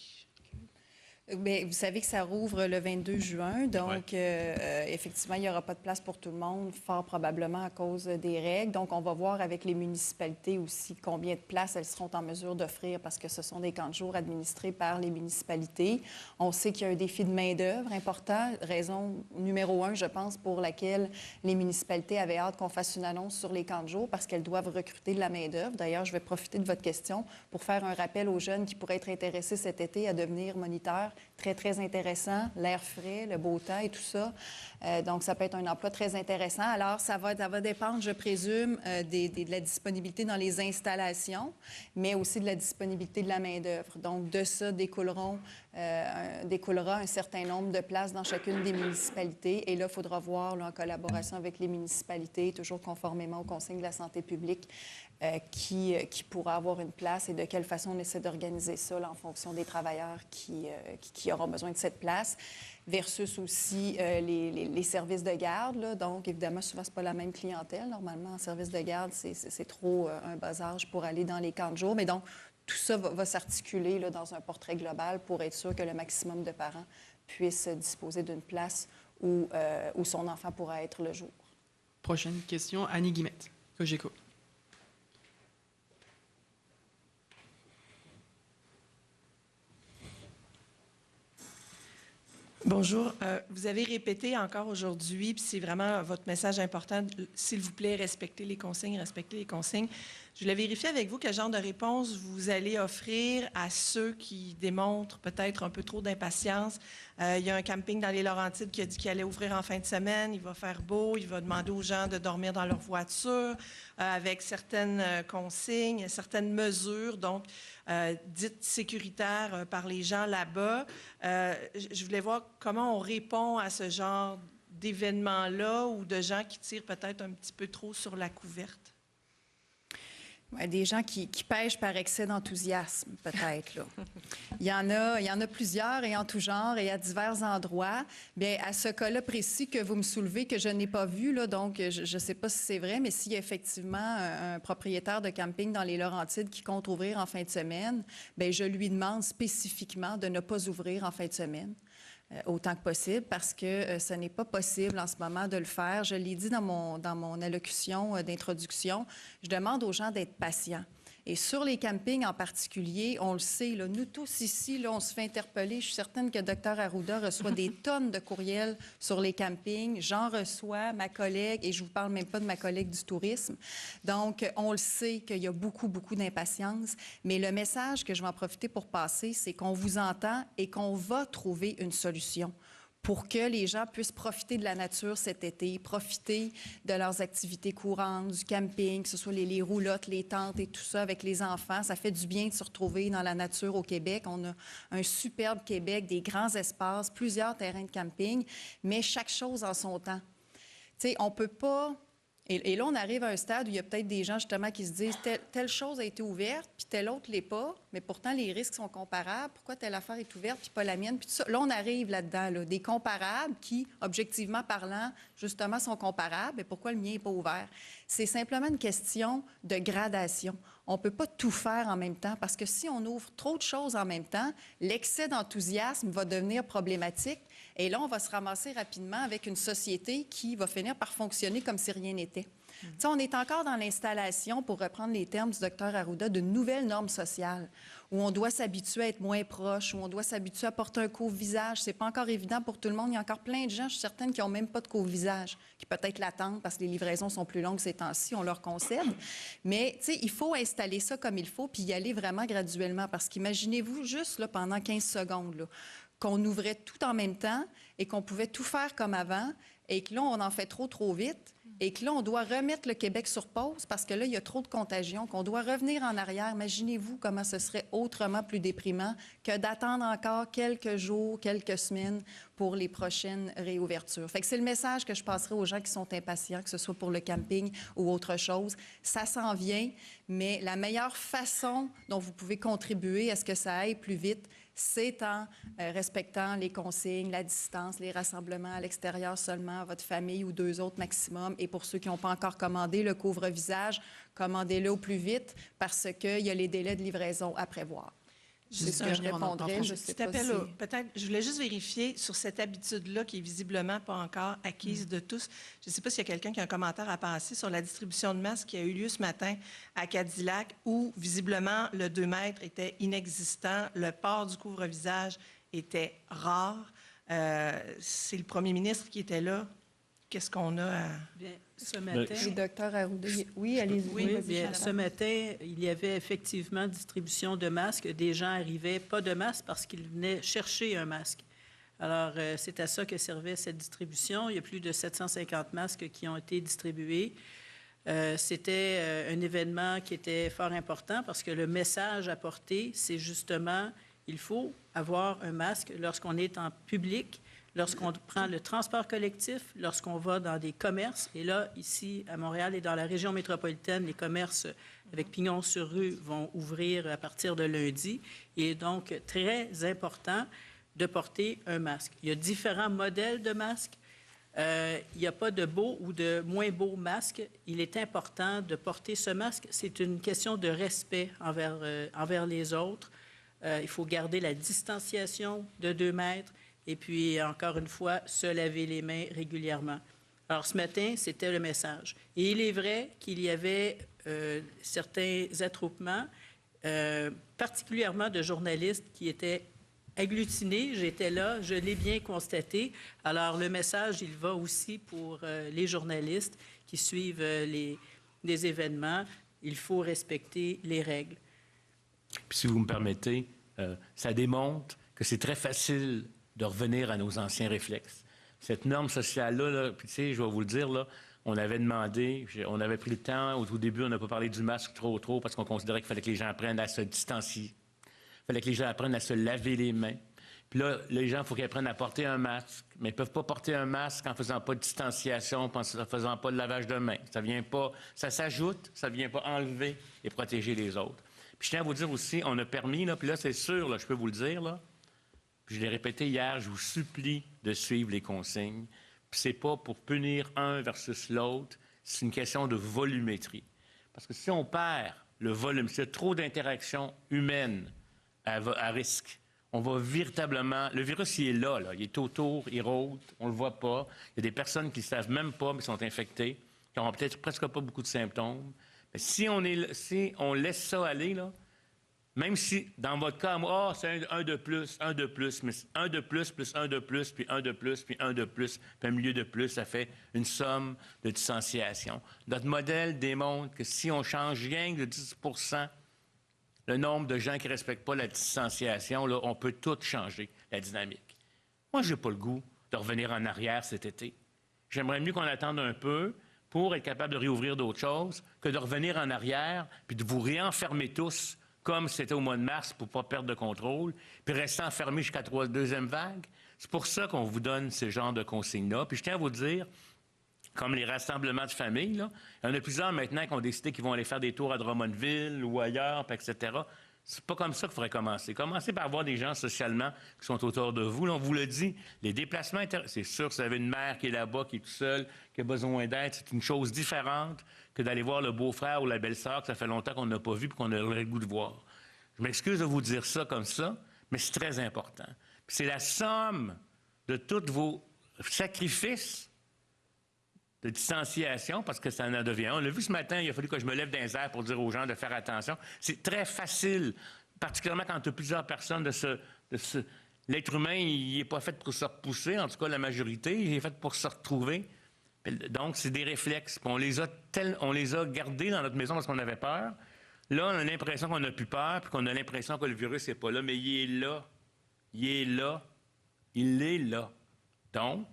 Bien, vous savez que ça rouvre le 22 juin, donc effectivement, il n'y aura pas de place pour tout le monde, fort probablement à cause des règles. Donc, on va voir avec les municipalités aussi combien de places elles seront en mesure d'offrir parce que ce sont des camps de jour administrés par les municipalités. On sait qu'il y a un défi de main-d'œuvre important, raison numéro 1, je pense, pour laquelle les municipalités avaient hâte qu'on fasse une annonce sur les camps de jour parce qu'elles doivent recruter de la main-d'œuvre. D'ailleurs, je vais profiter de votre question pour faire un rappel aux jeunes qui pourraient être intéressés cet été à devenir moniteurs. Très, très intéressant, l'air frais, le beau temps et tout ça. Donc, ça peut être un emploi très intéressant. Alors, ça va dépendre, je présume, de la disponibilité dans les installations, mais aussi de la disponibilité de la main-d'œuvre. Donc, de ça découlera un certain nombre de places dans chacune des municipalités. Et là, il faudra voir, là, en collaboration avec les municipalités, toujours conformément aux consignes de la santé publique, qui pourra avoir une place et de quelle façon on essaie d'organiser ça là, en fonction des travailleurs qui auront besoin de cette place, versus aussi les services de garde. Là. Donc, évidemment, souvent, ce n'est pas la même clientèle. Normalement, en service de garde, c'est trop un bas âge pour aller dans les camps de jour. Mais donc, tout ça va s'articuler là, dans un portrait global pour être sûr que le maximum de parents puissent disposer d'une place où son enfant pourra être le jour. Prochaine question, Annie Guillemette, Cogeco. Bonjour. Vous avez répété encore aujourd'hui, puis c'est vraiment votre message important, s'il vous plaît, respectez les consignes, respectez les consignes. Je voulais vérifier avec vous quel genre de réponse vous allez offrir à ceux qui démontrent peut-être un peu trop d'impatience. Il y a un camping dans les Laurentides qui a dit qu'il allait ouvrir en fin de semaine. Il va faire beau. Il va demander aux gens de dormir dans leur voiture avec certaines consignes, certaines mesures, donc dites sécuritaires par les gens là-bas. Je voulais voir comment on répond à ce genre d'événements-là ou de gens qui tirent peut-être un petit peu trop sur la couverte. Ouais, des gens qui pêchent par excès d'enthousiasme, peut-être, là. Il y en a plusieurs et en tout genre et à divers endroits. Bien, à ce cas-là précis que vous me soulevez, que je n'ai pas vu, là, donc je ne sais pas si c'est vrai, mais s'il y a effectivement un propriétaire de camping dans les Laurentides qui compte ouvrir en fin de semaine, bien, je lui demande spécifiquement de ne pas ouvrir en fin de semaine. Autant que possible, parce que ce n'est pas possible en ce moment de le faire. Je l'ai dit dans mon allocution d'introduction, je demande aux gens d'être patients. Et sur les campings en particulier, on le sait, là, nous tous ici, là, on se fait interpeller. Je suis certaine que Dr Arruda reçoit des tonnes de courriels sur les campings. J'en reçois, ma collègue, et je ne vous parle même pas de ma collègue du tourisme. Donc, on le sait qu'il y a beaucoup, beaucoup d'impatience. Mais le message que je vais en profiter pour passer, c'est qu'on vous entend et qu'on va trouver une solution pour que les gens puissent profiter de la nature cet été, profiter de leurs activités courantes, du camping, que ce soit les roulottes, les tentes et tout ça avec les enfants. Ça fait du bien de se retrouver dans la nature au Québec. On a un superbe Québec, des grands espaces, plusieurs terrains de camping, mais chaque chose en son temps. Tu sais, on peut pas... Et là, on arrive à un stade où il y a peut-être des gens, justement, qui se disent telle chose a été ouverte, puis telle autre l'est pas, mais pourtant, les risques sont comparables. Pourquoi telle affaire est ouverte, puis pas la mienne? Puis tout ça. Là, on arrive là-dedans, là, des comparables qui, objectivement parlant, justement, sont comparables. Et pourquoi le mien n'est pas ouvert? C'est simplement une question de gradation. On ne peut pas tout faire en même temps, parce que si on ouvre trop de choses en même temps, l'excès d'enthousiasme va devenir problématique. Et là, on va se ramasser rapidement avec une société qui va finir par fonctionner comme si rien n'était. Tu sais, on est encore dans l'installation, pour reprendre les termes du Dr Arruda, de nouvelles normes sociales, où on doit s'habituer à être moins proche, où on doit s'habituer à porter un couvre-visage. C'est pas encore évident pour tout le monde. Il y a encore plein de gens, je suis certaine, qui n'ont même pas de couvre-visage, qui peut-être l'attendent parce que les livraisons sont plus longues ces temps-ci, on leur concède. Mais, tu sais, il faut installer ça comme il faut, puis y aller vraiment graduellement, parce qu'imaginez-vous juste, là, pendant 15 secondes, là, qu'on ouvrait tout en même temps et qu'on pouvait tout faire comme avant et que là, on en fait trop vite et que là, on doit remettre le Québec sur pause parce que là, il y a trop de contagion, qu'on doit revenir en arrière. Imaginez-vous comment ce serait autrement plus déprimant que d'attendre encore quelques jours, quelques semaines pour les prochaines réouvertures. Fait que c'est le message que je passerai aux gens qui sont impatients, que ce soit pour le camping ou autre chose. Ça s'en vient, mais la meilleure façon dont vous pouvez contribuer à ce que ça aille plus vite, c'est en respectant les consignes, la distance, les rassemblements à l'extérieur seulement, votre famille ou 2 autres maximum. Et pour ceux qui n'ont pas encore commandé le couvre-visage, commandez-le au plus vite parce qu'il y a les délais de livraison à prévoir. C'est ce que je répondrais. Je sais pas si... Peut-être, je voulais juste vérifier sur cette habitude-là qui est visiblement pas encore acquise de tous. Je ne sais pas s'il y a quelqu'un qui a un commentaire à passer sur la distribution de masques qui a eu lieu ce matin à Cadillac, où visiblement le 2 mètres était inexistant, le port du couvre-visage était rare. C'est le premier ministre qui était là. Qu'est-ce qu'on a à... Bien, ce matin... Le docteur Arruda, oui, allez-y. Oui, bien, ce matin, il y avait effectivement distribution de masques. Des gens arrivaient pas de masque parce qu'ils venaient chercher un masque. Alors, c'est à ça que servait cette distribution. Il y a plus de 750 masques qui ont été distribués. C'était un événement qui était fort important parce que le message à porter, c'est justement, il faut avoir un masque lorsqu'on est en public, lorsqu'on prend le transport collectif, lorsqu'on va dans des commerces. Et là, ici, à Montréal et dans la région métropolitaine, les commerces avec pignon sur rue vont ouvrir à partir de lundi. Il est donc très important de porter un masque. Il y a différents modèles de masques. Il n'y a pas de beau ou de moins beau masque. Il est important de porter ce masque. C'est une question de respect envers les autres. Il faut garder la distanciation de 2 mètres. Et puis, encore une fois, se laver les mains régulièrement. Alors, ce matin, c'était le message. Et il est vrai qu'il y avait certains attroupements, particulièrement de journalistes qui étaient agglutiné, j'étais là, je l'ai bien constaté. Alors, le message, il va aussi pour les journalistes qui suivent les événements. Il faut respecter les règles. Puis, si vous me permettez, ça démontre que c'est très facile de revenir à nos anciens réflexes. Cette norme sociale-là, puis tu sais, je vais vous le dire, là, on avait demandé, on avait pris le temps, au tout début, on n'a pas parlé du masque trop, parce qu'on considérait qu'il fallait que les gens apprennent à se distancier. Il fallait que les gens apprennent à se laver les mains. Puis là, les gens, il faut qu'ils apprennent à porter un masque. Mais ils ne peuvent pas porter un masque en ne faisant pas de distanciation, en ne faisant pas de lavage de mains. Ça vient pas, ça s'ajoute, ça ne vient pas enlever et protéger les autres. Puis je tiens à vous dire aussi, on a permis, là, puis là, c'est sûr, là, je peux vous le dire, là, puis je l'ai répété hier, je vous supplie de suivre les consignes. Puis c'est pas pour punir un versus l'autre, c'est une question de volumétrie. Parce que si on perd le volume, s'il y a trop d'interactions humaines à risque, on va véritablement... Le virus, il est là, il est autour, il rôde, on le voit pas. Il y a des personnes qui ne savent même pas, mais sont infectées, qui n'auront peut-être presque pas beaucoup de symptômes. Mais si on laisse ça aller, là, même si, dans votre cas, moi, c'est un de plus, mais un de plus, plus un de plus, puis un de plus, puis un de plus, puis un milieu de plus, ça fait une somme de distanciation. Notre modèle démontre que si on change rien que de 10 le nombre de gens qui ne respectent pas la distanciation, là, on peut tout changer, la dynamique. Moi, je n'ai pas le goût de revenir en arrière cet été. J'aimerais mieux qu'on attende un peu pour être capable de réouvrir d'autres choses que de revenir en arrière puis de vous réenfermer tous comme c'était au mois de mars pour ne pas perdre de contrôle, puis rester enfermé jusqu'à la deuxième vague. C'est pour ça qu'on vous donne ce genre de consignes-là. Puis je tiens à vous dire, comme les rassemblements de famille, là, il y en a plusieurs maintenant qui ont décidé qu'ils vont aller faire des tours à Drummondville ou ailleurs, puis etc. C'est pas comme ça qu'il faudrait commencer. Commencez par voir des gens socialement qui sont autour de vous. Là, on vous le dit, les déplacements c'est sûr, si vous avez une mère qui est là-bas, qui est tout seule, qui a besoin d'aide, c'est une chose différente que d'aller voir le beau-frère ou la belle-sœur que ça fait longtemps qu'on n'a pas vu et qu'on aurait le goût de voir. Je m'excuse de vous dire ça comme ça, mais c'est très important. Puis c'est la somme de tous vos sacrifices de distanciation, parce que ça en devient un. On l'a vu ce matin, il a fallu que je me lève dans les airs pour dire aux gens de faire attention. C'est très facile, particulièrement quand tu as plusieurs personnes, L'être humain, il n'est pas fait pour se repousser, en tout cas la majorité, il est fait pour se retrouver. Donc, c'est des réflexes. Puis on les a gardés dans notre maison parce qu'on avait peur. Là, on a l'impression qu'on n'a plus peur, puis qu'on a l'impression que le virus n'est pas là, mais il est là. Il est là. Il est là. Donc,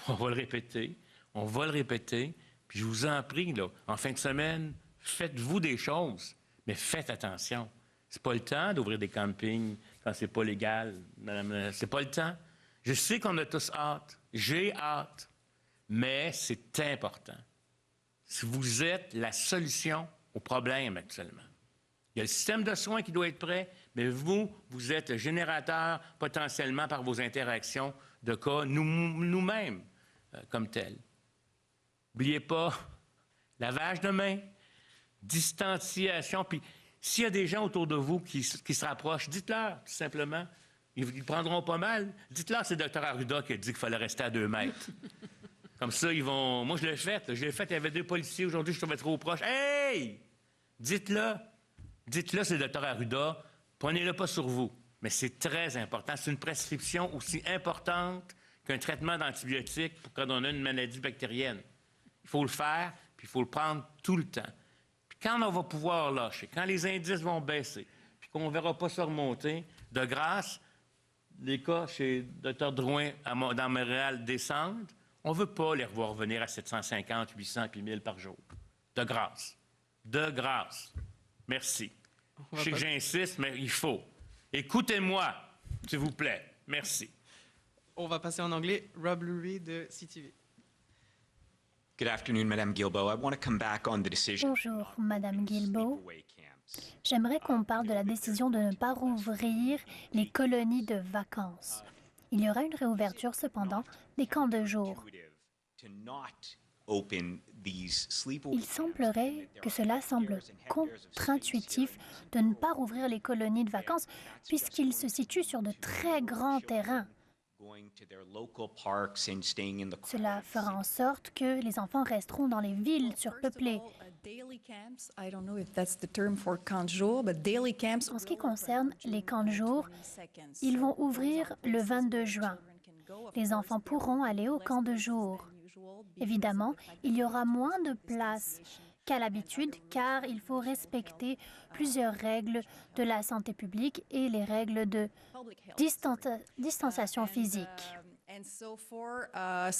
on va le répéter. On va le répéter, puis je vous en prie, là, en fin de semaine, faites-vous des choses, mais faites attention. C'est pas le temps d'ouvrir des campings quand c'est pas légal, madame. C'est pas le temps. Je sais qu'on a tous hâte. J'ai hâte. Mais c'est important. Si vous êtes la solution au problème actuellement. Il y a le système de soins qui doit être prêt, mais vous êtes le générateur potentiellement par vos interactions de cas, nous-mêmes, comme tels. N'oubliez pas, lavage de mains, distanciation. Puis s'il y a des gens autour de vous qui se rapprochent, dites-leur, tout simplement. Ils prendront pas mal. Dites-leur que c'est le Dr Arruda qui a dit qu'il fallait rester à 2 mètres. Comme ça, ils vont... Moi, je l'ai fait. Il y avait 2 policiers. Aujourd'hui, je trouvais trop proche. Hey! Dites-le. Dites-le, c'est le Dr Arruda. Prenez-le pas sur vous. Mais c'est très important. C'est une prescription aussi importante qu'un traitement d'antibiotiques pour quand on a une maladie bactérienne. Il faut le faire, puis il faut le prendre tout le temps. Puis quand on va pouvoir lâcher, quand les indices vont baisser, puis qu'on ne verra pas ça remonter, de grâce, les cas chez Dr Drouin dans Montréal descendent, on ne veut pas les revoir revenir à 750, 800 puis 1000 par jour. De grâce. De grâce. Merci. Je sais que j'insiste, mais il faut. Écoutez-moi, s'il vous plaît. Merci. On va passer en anglais. Rob Lurie de CTV. Good afternoon, Madame Guilbeault. I want to come back on the decision. Bonjour, Madame Guilbeault. J'aimerais qu'on parle de la décision de ne pas rouvrir les colonies de vacances. Il y aura une réouverture, cependant, des camps de jour. Il semblerait que cela semble contre-intuitif de ne pas rouvrir les colonies de vacances puisqu'ils se situent sur de très grands terrains. Cela fera en sorte que les enfants resteront dans les villes surpeuplées. En ce qui concerne les camps de jour, ils vont ouvrir le 22 juin. Les enfants pourront aller au camp de jour. Évidemment, il y aura moins de place qu'à l'habitude car il faut respecter plusieurs règles de la santé publique et les règles de distanciation physique. En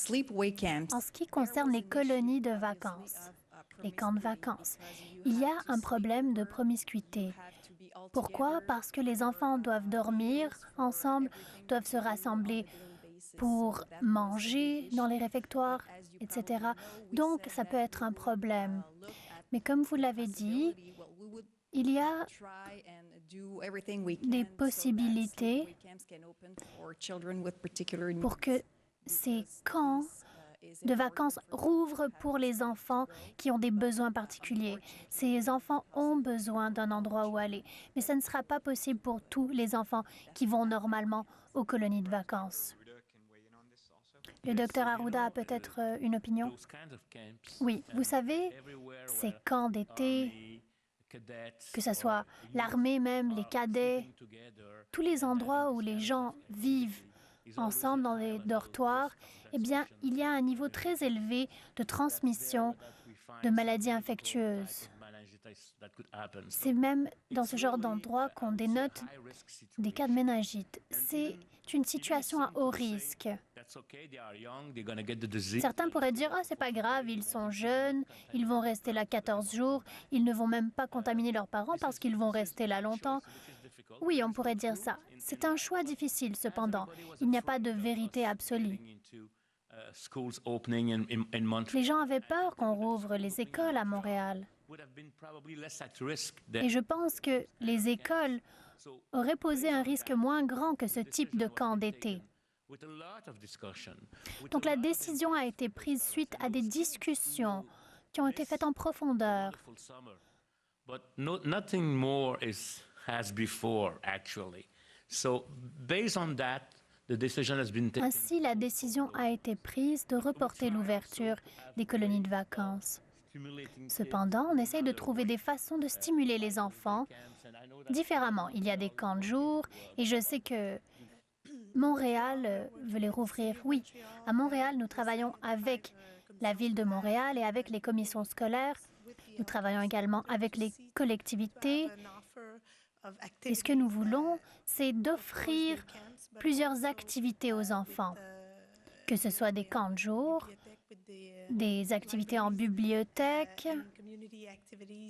ce qui concerne les colonies de vacances, les camps de vacances, il y a un problème de promiscuité. Pourquoi? Parce que les enfants doivent dormir ensemble, doivent se rassembler pour manger dans les réfectoires, etc. Donc, ça peut être un problème. Mais comme vous l'avez dit, il y a des possibilités pour que ces camps de vacances rouvrent pour les enfants qui ont des besoins particuliers. Ces enfants ont besoin d'un endroit où aller, mais ça ne sera pas possible pour tous les enfants qui vont normalement aux colonies de vacances. Le docteur Arruda a peut-être une opinion? Oui, vous savez, ces camps d'été, que ce soit l'armée même, les cadets, tous les endroits où les gens vivent ensemble dans les dortoirs, eh bien, il y a un niveau très élevé de transmission de maladies infectieuses. C'est même dans ce genre d'endroit qu'on dénote des cas de méningite. C'est une situation à haut risque. Certains pourraient dire « Ah, c'est pas grave, ils sont jeunes, ils vont rester là 14 jours, ils ne vont même pas contaminer leurs parents parce qu'ils vont rester là longtemps. » Oui, on pourrait dire ça. C'est un choix difficile, cependant. Il n'y a pas de vérité absolue. Les gens avaient peur qu'on rouvre les écoles à Montréal. Et je pense que les écoles auraient posé un risque moins grand que ce type de camp d'été. Donc la décision a été prise suite à des discussions qui ont été faites en profondeur. Ainsi, la décision a été prise de reporter l'ouverture des colonies de vacances. Cependant, on essaye de trouver des façons de stimuler les enfants différemment. Il y a des camps de jour et je sais que Montréal veut les rouvrir. Oui, à Montréal, nous travaillons avec la Ville de Montréal et avec les commissions scolaires. Nous travaillons également avec les collectivités. Et ce que nous voulons, c'est d'offrir plusieurs activités aux enfants, que ce soit des camps de jour, des activités en bibliothèque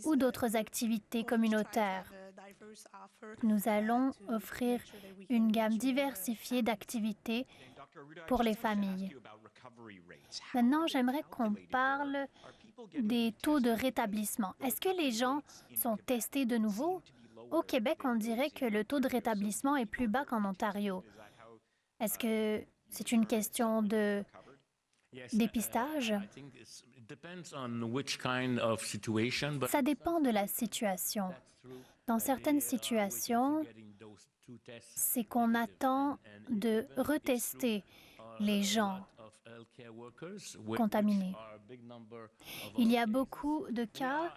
ou d'autres activités communautaires. Nous allons offrir une gamme diversifiée d'activités pour les familles. Maintenant, j'aimerais qu'on parle des taux de rétablissement. Est-ce que les gens sont testés de nouveau? Au Québec, on dirait que le taux de rétablissement est plus bas qu'en Ontario. Est-ce que c'est une question de dépistage? Ça dépend de la situation. Dans certaines situations, c'est qu'on attend de retester les gens contaminés. Il y a beaucoup de cas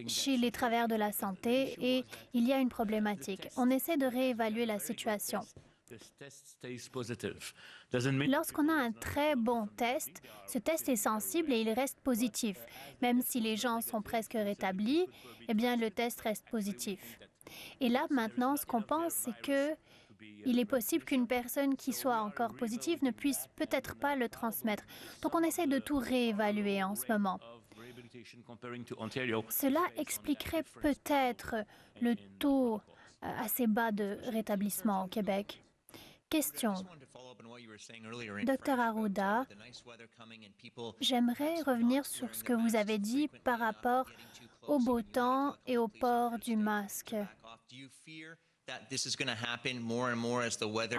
chez les travailleurs de la santé et il y a une problématique. On essaie de réévaluer la situation. Lorsqu'on a un très bon test, ce test est sensible et il reste positif. Même si les gens sont presque rétablis, eh bien, le test reste positif. Et là, maintenant, ce qu'on pense, c'est que il est possible qu'une personne qui soit encore positive ne puisse peut-être pas le transmettre. Donc, on essaie de tout réévaluer en ce moment. Cela expliquerait peut-être le taux assez bas de rétablissement au Québec. Question. Docteur Arruda, j'aimerais revenir sur ce que vous avez dit par rapport au beau temps et au port du masque.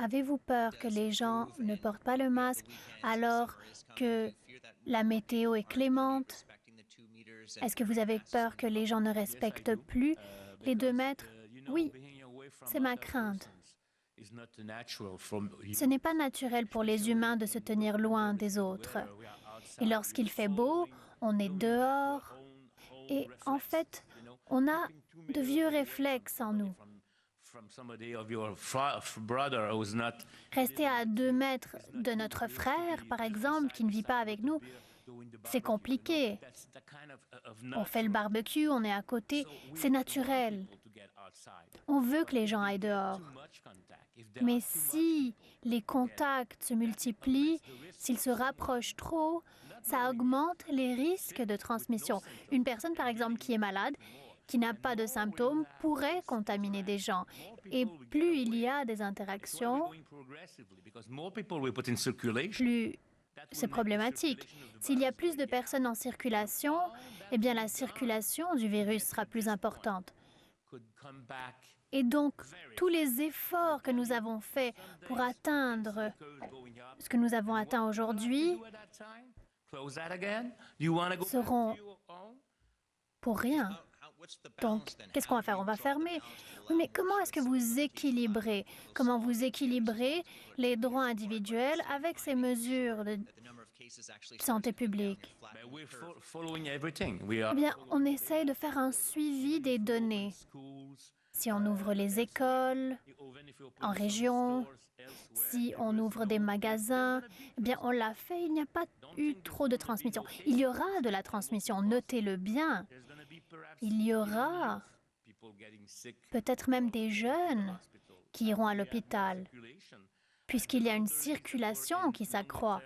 Avez-vous peur que les gens ne portent pas le masque alors que la météo est clémente? Est-ce que vous avez peur que les gens ne respectent plus les 2 mètres? Oui, c'est ma crainte. Ce n'est pas naturel pour les humains de se tenir loin des autres. Et lorsqu'il fait beau, on est dehors Et en fait, on a de vieux réflexes en nous. Rester à 2 mètres de notre frère, par exemple, qui ne vit pas avec nous, c'est compliqué. On fait le barbecue, on est à côté, c'est naturel. On veut que les gens aillent dehors. Mais si les contacts se multiplient, s'ils se rapprochent trop, ça augmente les risques de transmission. Une personne, par exemple, qui est malade, qui n'a pas de symptômes, pourrait contaminer des gens. Et plus il y a des interactions, plus c'est problématique. S'il y a plus de personnes en circulation, eh bien la circulation du virus sera plus importante. Et donc, tous les efforts que nous avons faits pour atteindre ce que nous avons atteint aujourd'hui seront pour rien. Donc, qu'est-ce qu'on va faire? On va fermer. Oui, mais comment est-ce que vous équilibrez? Comment vous équilibrez les droits individuels avec ces mesures de santé publique? Eh bien, on essaie de faire un suivi des données. Si on ouvre les écoles en région, si on ouvre des magasins, eh bien, on l'a fait, il n'y a pas eu trop de transmission. Il y aura de la transmission, notez-le bien. Il y aura peut-être même des jeunes qui iront à l'hôpital, puisqu'il y a une circulation qui s'accroît.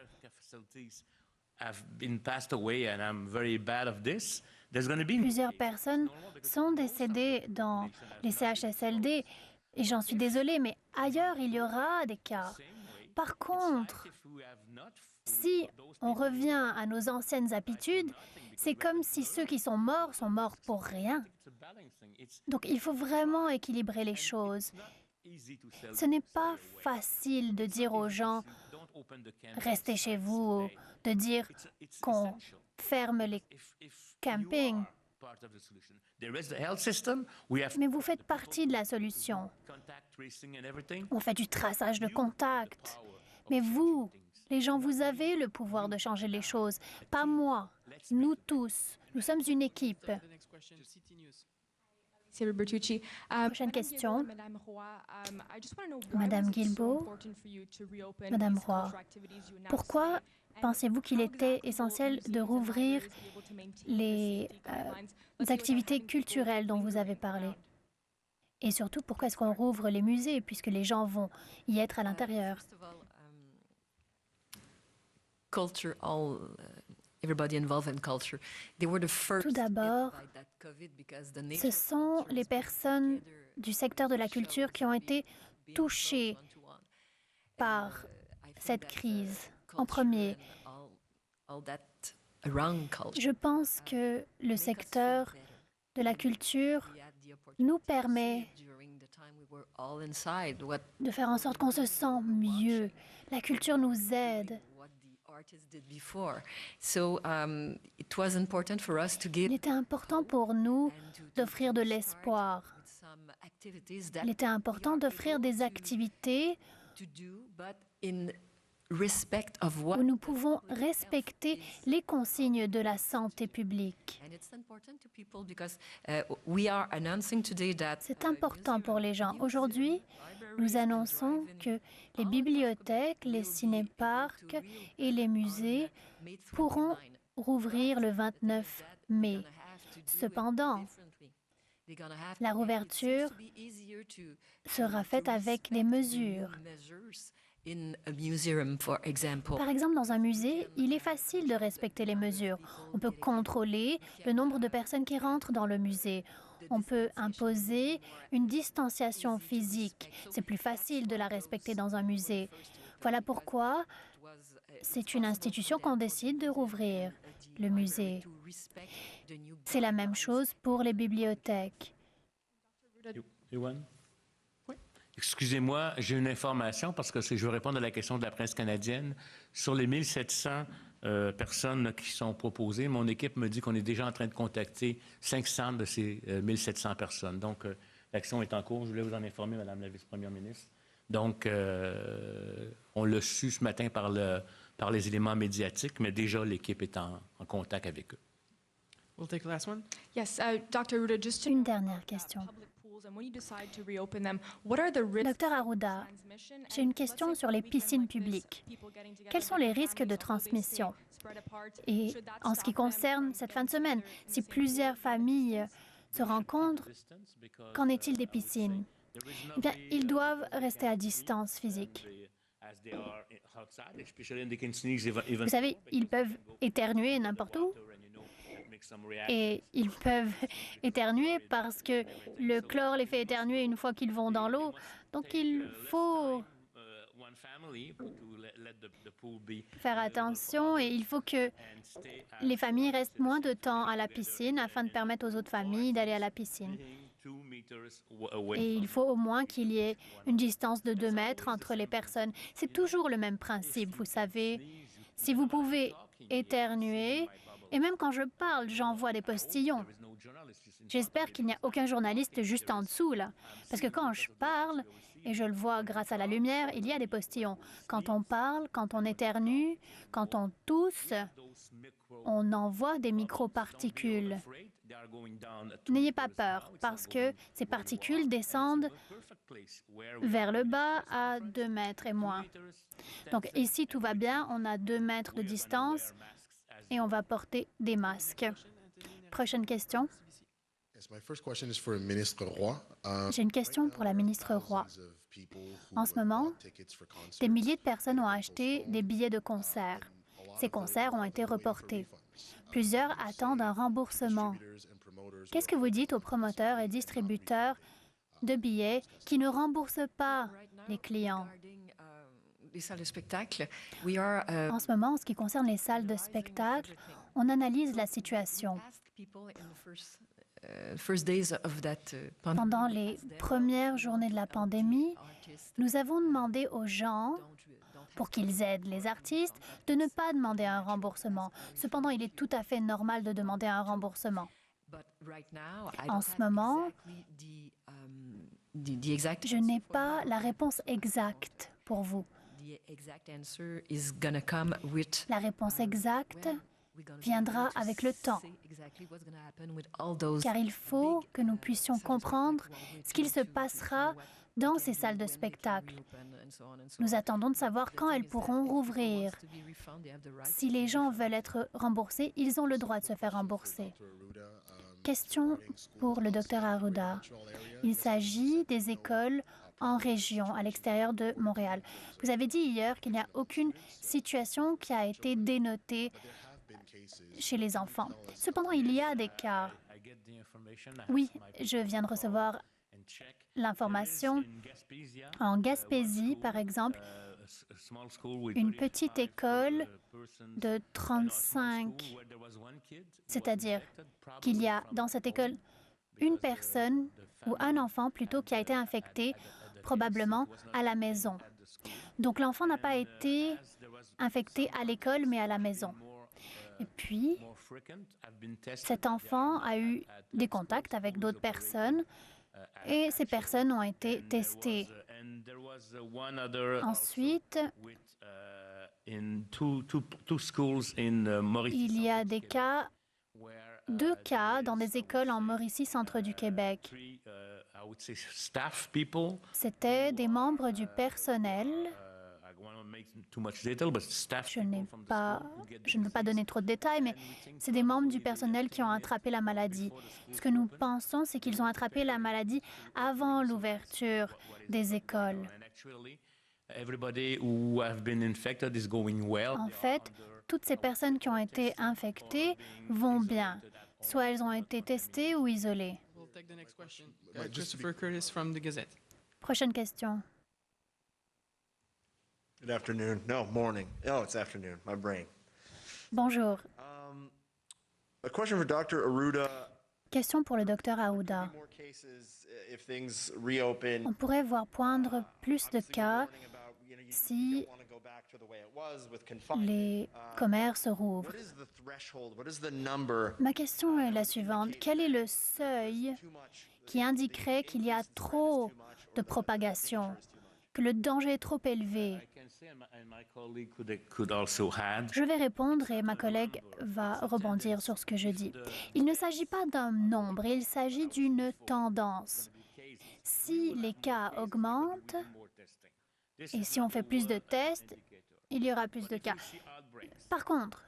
Plusieurs personnes sont décédées dans les CHSLD, et j'en suis désolée, mais ailleurs, il y aura des cas. Par contre, si on revient à nos anciennes habitudes, c'est comme si ceux qui sont morts pour rien. Donc, il faut vraiment équilibrer les choses. Ce n'est pas facile de dire aux gens « restez chez vous », de dire qu'on ferme les campings. Mais vous faites partie de la solution. On fait du traçage de contacts. Mais vous, les gens, vous avez le pouvoir de changer les choses. Pas moi, nous tous. Nous sommes une équipe. Prochaine question. Madame Guilbeault, Madame Roy, pourquoi pensez-vous qu'il était essentiel de rouvrir les activités culturelles dont vous avez parlé? Et surtout, pourquoi est-ce qu'on rouvre les musées puisque les gens vont y être à l'intérieur? Tout d'abord, ce sont les personnes du secteur de la culture qui ont été touchées par cette crise en premier. Je pense que le secteur de la culture nous permet de faire en sorte qu'on se sent mieux. La culture nous aide. Il était important pour nous d'offrir de l'espoir. Il était important d'offrir des activités où nous pouvons respecter les consignes de la santé publique. C'est important pour les gens. Aujourd'hui, nous annonçons que les bibliothèques, les ciné-parcs et les musées pourront rouvrir le 29 mai. Cependant, la rouverture sera faite avec des mesures. Par exemple, dans un musée, il est facile de respecter les mesures. On peut contrôler le nombre de personnes qui rentrent dans le musée. On peut imposer une distanciation physique. C'est plus facile de la respecter dans un musée. Voilà pourquoi c'est une institution qu'on décide de rouvrir, le musée. C'est la même chose pour les bibliothèques. Excusez-moi, j'ai une information parce que je veux répondre à la question de la presse canadienne. Sur les 1700 personnes qui sont proposées, mon équipe me dit qu'on est déjà en train de contacter 500 de ces 1700 personnes. Donc, l'action est en cours. Je voulais vous en informer, Madame la vice-première ministre. Donc, on l'a su ce matin par les éléments médiatiques, mais déjà, l'équipe est en contact avec eux. We'll take the last one. Yes, Dr. Arruda, just to Une dernière question. public pools, and when you decide to reopen them, what are the risks Docteur Arruda, j'ai une question sur les piscines publiques. Quels sont les risques de transmission? Et en ce qui concerne cette fin de semaine, si plusieurs familles se rencontrent, qu'en est-il des piscines? Eh bien, ils doivent rester à distance physique. Vous savez, ils peuvent éternuer n'importe où. Et ils peuvent éternuer parce que le chlore les fait éternuer une fois qu'ils vont dans l'eau. Donc, il faut faire attention et il faut que les familles restent moins de temps à la piscine afin de permettre aux autres familles d'aller à la piscine. Et il faut au moins qu'il y ait une distance de 2 mètres entre les personnes. C'est toujours le même principe, vous savez. Si vous pouvez éternuer, et même quand je parle, j'envoie des postillons. J'espère qu'il n'y a aucun journaliste juste en dessous, là. Parce que quand je parle, et je le vois grâce à la lumière, il y a des postillons. Quand on parle, quand on éternue, quand on tousse, on envoie des microparticules. N'ayez pas peur, parce que ces particules descendent vers le bas à 2 mètres et moins. Donc ici, tout va bien, on a 2 mètres de distance et on va porter des masques. Prochaine question. J'ai une question pour la ministre Roy. En ce moment, des milliers de personnes ont acheté des billets de concert. Ces concerts ont été reportés. Plusieurs attendent un remboursement. Qu'est-ce que vous dites aux promoteurs et distributeurs de billets qui ne remboursent pas les clients? Les salles de spectacle, En ce moment, en ce qui concerne les salles de spectacle, on analyse la situation. Pendant les premières journées de la pandémie, nous avons demandé aux gens, pour qu'ils aident les artistes, de ne pas demander un remboursement. Cependant, il est tout à fait normal de demander un remboursement. En ce moment, je n'ai pas la réponse exacte pour vous. La réponse exacte viendra avec le temps, car il faut que nous puissions comprendre ce qu'il se passera dans ces salles de spectacle. Nous attendons de savoir quand elles pourront rouvrir. Si les gens veulent être remboursés, ils ont le droit de se faire rembourser. Question pour le Dr Arruda. Il s'agit des écoles en région, à l'extérieur de Montréal. Vous avez dit hier qu'il n'y a aucune situation qui a été dénotée chez les enfants. Cependant, il y a des cas. Oui, je viens de recevoir l'information. En Gaspésie, par exemple, une petite école de 35, c'est-à-dire qu'il y a dans cette école une personne ou un enfant plutôt qui a été infecté, probablement à la maison. Donc l'enfant n'a pas été infecté à l'école, mais à la maison. Et puis, cet enfant a eu des contacts avec d'autres personnes et ces personnes ont été testées. Ensuite, il y a des cas, 2 cas dans des écoles en Mauricie, centre du Québec. C'était des membres du personnel. Je ne veux pas donner trop de détails, mais c'est des membres du personnel qui ont attrapé la maladie. Ce que nous pensons, c'est qu'ils ont attrapé la maladie avant l'ouverture des écoles. En fait, toutes ces personnes qui ont été infectées vont bien. Soit elles ont été testées ou isolées. Christopher Curtis from the Gazette. Prochaine question. Good afternoon. No, morning. Oh, it's afternoon. My brain. Bonjour. A question for Dr. Arruda. Question pour le docteur Arruda. On pourrait voir poindre plus de cas si les commerces rouvrent. Ma question est la suivante. Quel est le seuil qui indiquerait qu'il y a trop de propagation, que le danger est trop élevé. Je vais répondre et ma collègue va rebondir sur ce que je dis. Il ne s'agit pas d'un nombre, il s'agit d'une tendance. Si les cas augmentent et si on fait plus de tests, il y aura plus de cas. Par contre,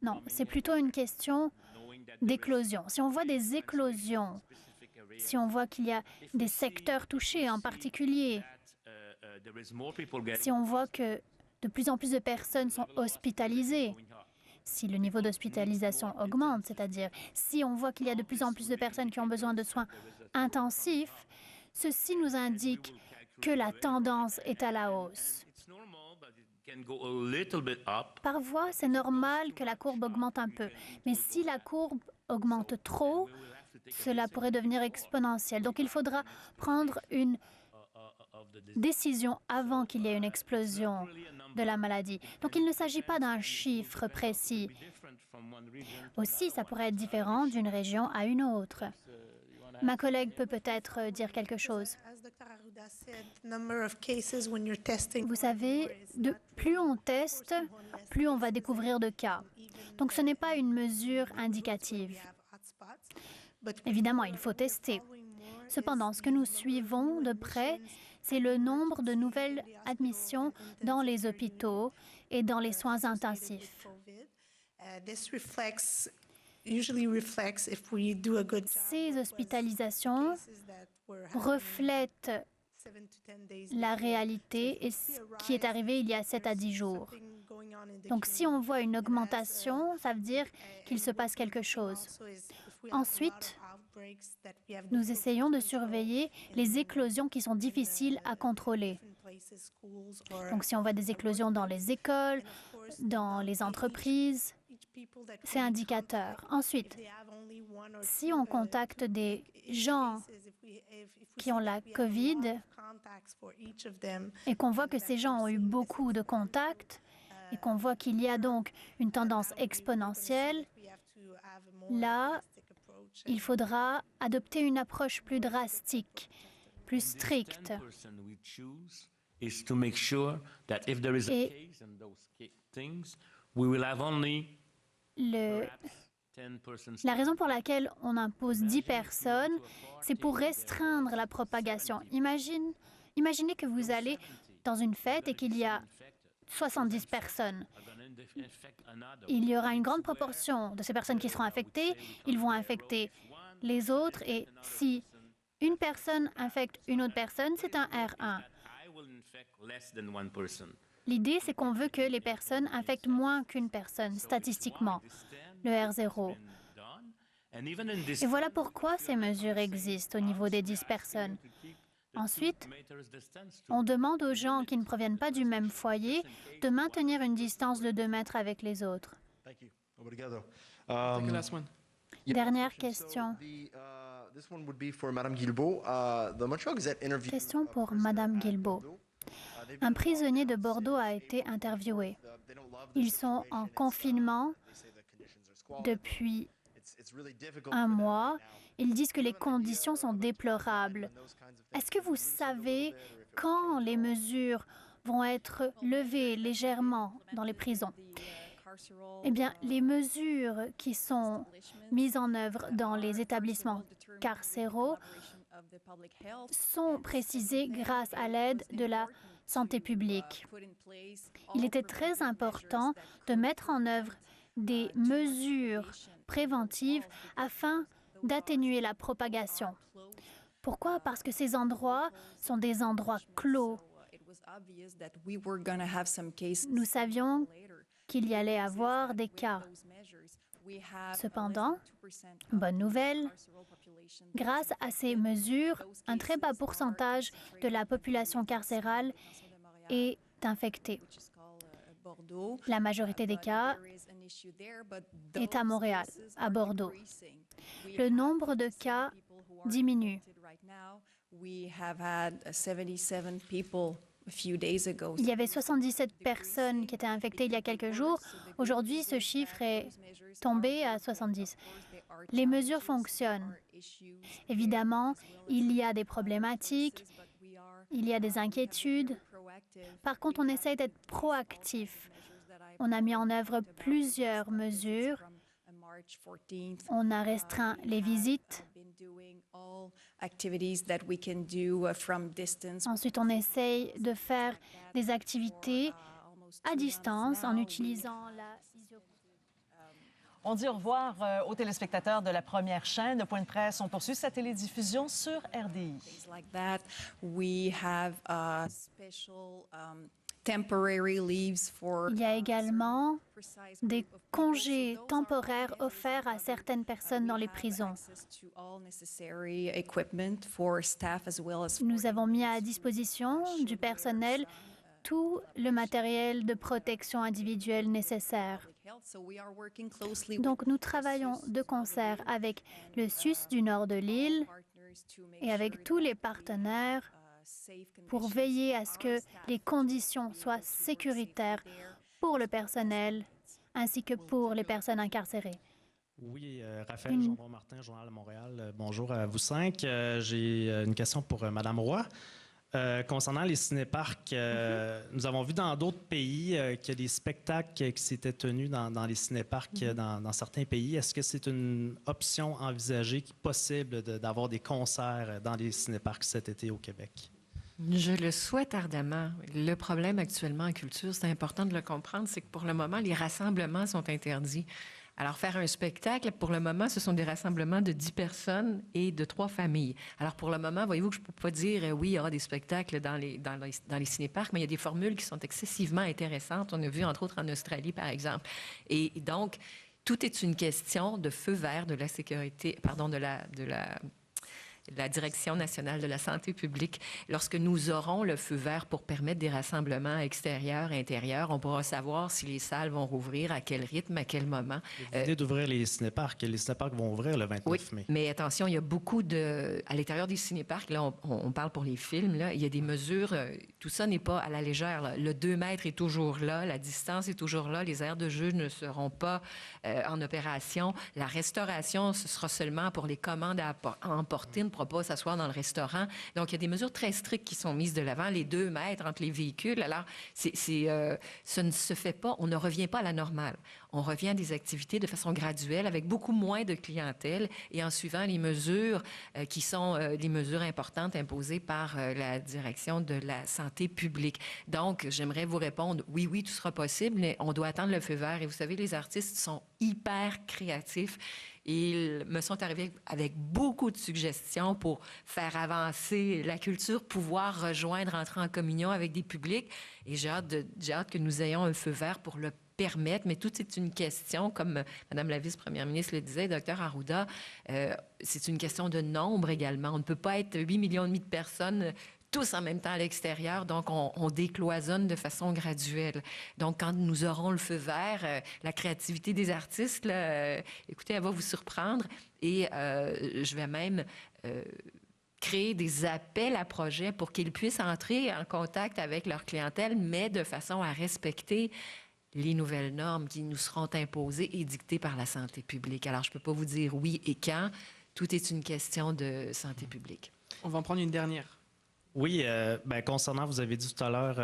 non, c'est plutôt une question d'éclosion. Si on voit des éclosions, si on voit qu'il y a des secteurs touchés en particulier, si on voit que de plus en plus de personnes sont hospitalisées, si le niveau d'hospitalisation augmente, c'est-à-dire si on voit qu'il y a de plus en plus de personnes qui ont besoin de soins intensifs, ceci nous indique que la tendance est à la hausse. Parfois, c'est normal que la courbe augmente un peu, mais si la courbe augmente trop, cela pourrait devenir exponentiel. Donc, il faudra prendre une décision avant qu'il y ait une explosion de la maladie. Donc, il ne s'agit pas d'un chiffre précis. Aussi, ça pourrait être différent d'une région à une autre. Ma collègue peut peut-être dire quelque chose. Vous savez, plus on teste, plus on va découvrir de cas. Donc, ce n'est pas une mesure indicative. Évidemment, il faut tester. Cependant, ce que nous suivons de près, c'est le nombre de nouvelles admissions dans les hôpitaux et dans les soins intensifs. Ces hospitalisations reflètent la réalité et ce qui est arrivé il y a 7 à 10 jours. Donc, si on voit une augmentation, ça veut dire qu'il se passe quelque chose. Ensuite, nous essayons de surveiller les éclosions qui sont difficiles à contrôler. Donc, si on voit des éclosions dans les écoles, dans les entreprises, c'est indicateur. Ensuite, si on contacte des gens qui ont la COVID et qu'on voit que ces gens ont eu beaucoup de contacts et qu'on voit qu'il y a donc une tendance exponentielle, là, il faudra adopter une approche plus drastique, plus stricte. Et la raison pour laquelle on impose 10 personnes, c'est pour restreindre la propagation. Imaginez que vous allez dans une fête et qu'il y a 70 personnes. Il y aura une grande proportion de ces personnes qui seront infectées. Ils vont infecter les autres et si une personne infecte une autre personne, c'est un R1. L'idée, c'est qu'on veut que les personnes infectent moins qu'une personne, statistiquement, le R0. Et voilà pourquoi ces mesures existent au niveau des 10 personnes. Ensuite, on demande aux gens qui ne proviennent pas du même foyer de maintenir une distance de 2 mètres avec les autres. Dernière question. Question pour Mme Guilbeault. Un prisonnier de Bordeaux a été interviewé. Ils sont en confinement depuis 1 mois. Ils disent que les conditions sont déplorables. Est-ce que vous savez quand les mesures vont être levées légèrement dans les prisons? Eh bien, les mesures qui sont mises en œuvre dans les établissements carcéraux sont précisées grâce à l'aide de la santé publique. Il était très important de mettre en œuvre des mesures préventives afin d'atténuer la propagation. Pourquoi? Parce que ces endroits sont des endroits clos. Nous savions qu'il y allait avoir des cas. Cependant, bonne nouvelle, grâce à ces mesures, un très bas pourcentage de la population carcérale est infectée. La majorité des cas est à Montréal, à Bordeaux. Le nombre de cas diminue. Il y avait 77 personnes qui étaient infectées il y a quelques jours. Aujourd'hui, ce chiffre est tombé à 70. Les mesures fonctionnent. Évidemment, il y a des problématiques, il y a des inquiétudes, Par contre, on essaye d'être proactif. On a mis en œuvre plusieurs mesures. On a restreint les visites. Ensuite, on essaye de faire des activités à distance en utilisant la visioconférence. On dit au revoir aux téléspectateurs de la première chaîne. Le point de presse, on poursuit sa télédiffusion sur RDI. Il y a également des congés temporaires offerts à certaines personnes dans les prisons. Nous avons mis à disposition du personnel tout le matériel de protection individuelle nécessaire. Donc, nous travaillons de concert avec le SUS du nord de l'île et avec tous les partenaires pour veiller à ce que les conditions soient sécuritaires pour le personnel ainsi que pour les personnes incarcérées. Oui, Raphaël Jean-Martin, Journal de Montréal. Bonjour à vous cinq. J'ai une question pour Mme Roy. Concernant les cinéparcs, nous avons vu dans d'autres pays qu'il y a des spectacles qui s'étaient tenus dans les cinéparcs dans certains pays. Est-ce que c'est une option envisagée, possible d'avoir des concerts dans les cinéparcs cet été au Québec? Je le souhaite ardemment. Le problème actuellement en culture, c'est important de le comprendre, c'est que pour le moment, les rassemblements sont interdits. Alors, faire un spectacle, pour le moment, ce sont des rassemblements de 10 personnes et de 3 familles. Alors, pour le moment, voyez-vous que je ne peux pas dire, oui, il y aura des spectacles dans les cinéparcs, mais il y a des formules qui sont excessivement intéressantes. On a vu, entre autres, en Australie, par exemple. Et donc, tout est une question de feu vert de la sécurité, pardon, de la Direction nationale de la santé publique. Lorsque nous aurons le feu vert pour permettre des rassemblements extérieurs, intérieurs, on pourra savoir si les salles vont rouvrir, à quel rythme, à quel moment. L'idée d'ouvrir les cinéparcs. Les cinéparcs vont ouvrir le 29 mai. Mais attention, il y a beaucoup de... À l'intérieur des cinéparcs, là, on parle pour les films, là, il y a des mesures... tout ça n'est pas à la légère, là. Le 2 mètres est toujours là, la distance est toujours là, les aires de jeu ne seront pas en opération. La restauration, ce sera seulement pour les commandes à emporter, ne pourra pas s'asseoir dans le restaurant. Donc, il y a des mesures très strictes qui sont mises de l'avant, les 2 mètres entre les véhicules. Alors, ça ne se fait pas, on ne revient pas à la normale. On revient à des activités de façon graduelle, avec beaucoup moins de clientèle et en suivant les mesures qui sont les mesures importantes imposées par la Direction de la santé publique. Donc, j'aimerais vous répondre, oui, tout sera possible, mais on doit attendre le feu vert. Et vous savez, les artistes sont hyper créatifs. Ils me sont arrivés avec beaucoup de suggestions pour faire avancer la culture, pouvoir rejoindre, entrer en communion avec des publics. Et j'ai hâte que nous ayons un feu vert pour le permettre, mais tout est une question, comme Mme la vice-première ministre le disait, Dr Arruda, c'est une question de nombre également. On ne peut pas être 8,5 millions de personnes tous en même temps à l'extérieur, donc on décloisonne de façon graduelle. Donc, quand nous aurons le feu vert, la créativité des artistes, là, écoutez, elle va vous surprendre et je vais même créer des appels à projets pour qu'ils puissent entrer en contact avec leur clientèle, mais de façon à respecter les nouvelles normes qui nous seront imposées et dictées par la santé publique. Alors, je ne peux pas vous dire oui et quand. Tout est une question de santé publique. On va en prendre une dernière. Oui, concernant, vous avez dit tout à l'heure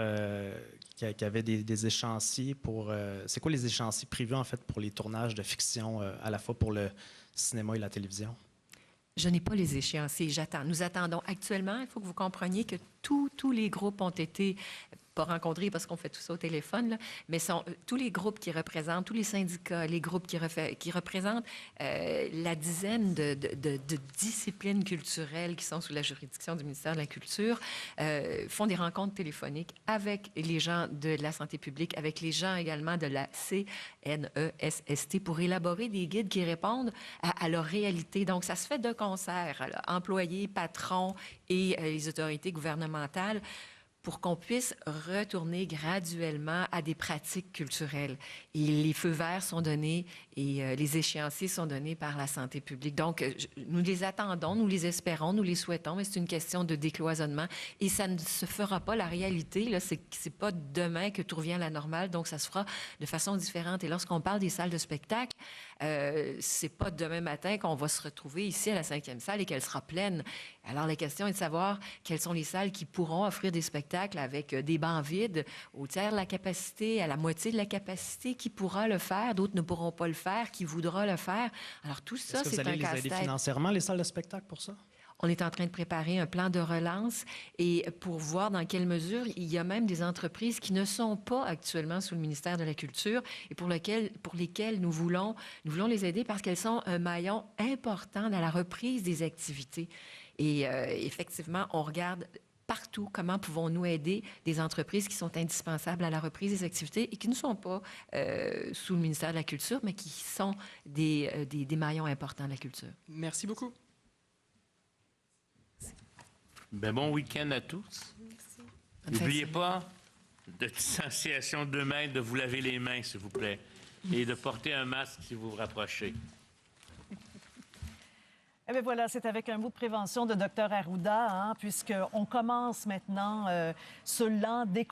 qu'il y avait des échéanciers pour... c'est quoi les échéanciers prévus, en fait, pour les tournages de fiction, à la fois pour le cinéma et la télévision? Je n'ai pas les échéanciers, j'attends. Nous attendons actuellement, il faut que vous compreniez que tous les groupes ont été... pas rencontrés parce qu'on fait tout ça au téléphone, là, mais tous les groupes qui représentent, tous les syndicats, les groupes qui représentent la dizaine de disciplines culturelles qui sont sous la juridiction du ministère de la Culture, font des rencontres téléphoniques avec les gens de la santé publique, avec les gens également de la CNESST pour élaborer des guides qui répondent à leur réalité. Donc, ça se fait de concert, là, employés, patrons et les autorités gouvernementales, pour qu'on puisse retourner graduellement à des pratiques culturelles. Et les feux verts sont donnés et les échéanciers sont donnés par la santé publique. Donc, nous les attendons, nous les espérons, nous les souhaitons, mais c'est une question de décloisonnement. Et ça ne se fera pas, la réalité, là, c'est pas demain que tout revient à la normale, donc ça se fera de façon différente. Et lorsqu'on parle des salles de spectacle, C'est pas demain matin qu'on va se retrouver ici à la 5e salle et qu'elle sera pleine. Alors, la question est de savoir quelles sont les salles qui pourront offrir des spectacles avec des bancs vides au tiers de la capacité, à la moitié de la capacité, qui pourra le faire, d'autres ne pourront pas le faire, qui voudra le faire. Alors, tout ça, c'est un casse-tête. Est-ce que vous allez les aider financièrement, les salles de spectacle, pour ça? On est en train de préparer un plan de relance et pour voir dans quelle mesure il y a même des entreprises qui ne sont pas actuellement sous le ministère de la Culture et pour lesquelles nous voulons les aider parce qu'elles sont un maillon important dans la reprise des activités. Et effectivement, on regarde partout comment pouvons-nous aider des entreprises qui sont indispensables à la reprise des activités et qui ne sont pas sous le ministère de la Culture, mais qui sont des maillons importants de la culture. Merci beaucoup. Ben, bon week-end à tous. N'oubliez pas, de distanciation de 2 mètres, de vous laver les mains, s'il vous plaît, et de porter un masque si vous vous rapprochez. Eh bien voilà, c'est avec un mot de prévention de Dr Arruda, puisqu'on commence maintenant ce lent déconfinement.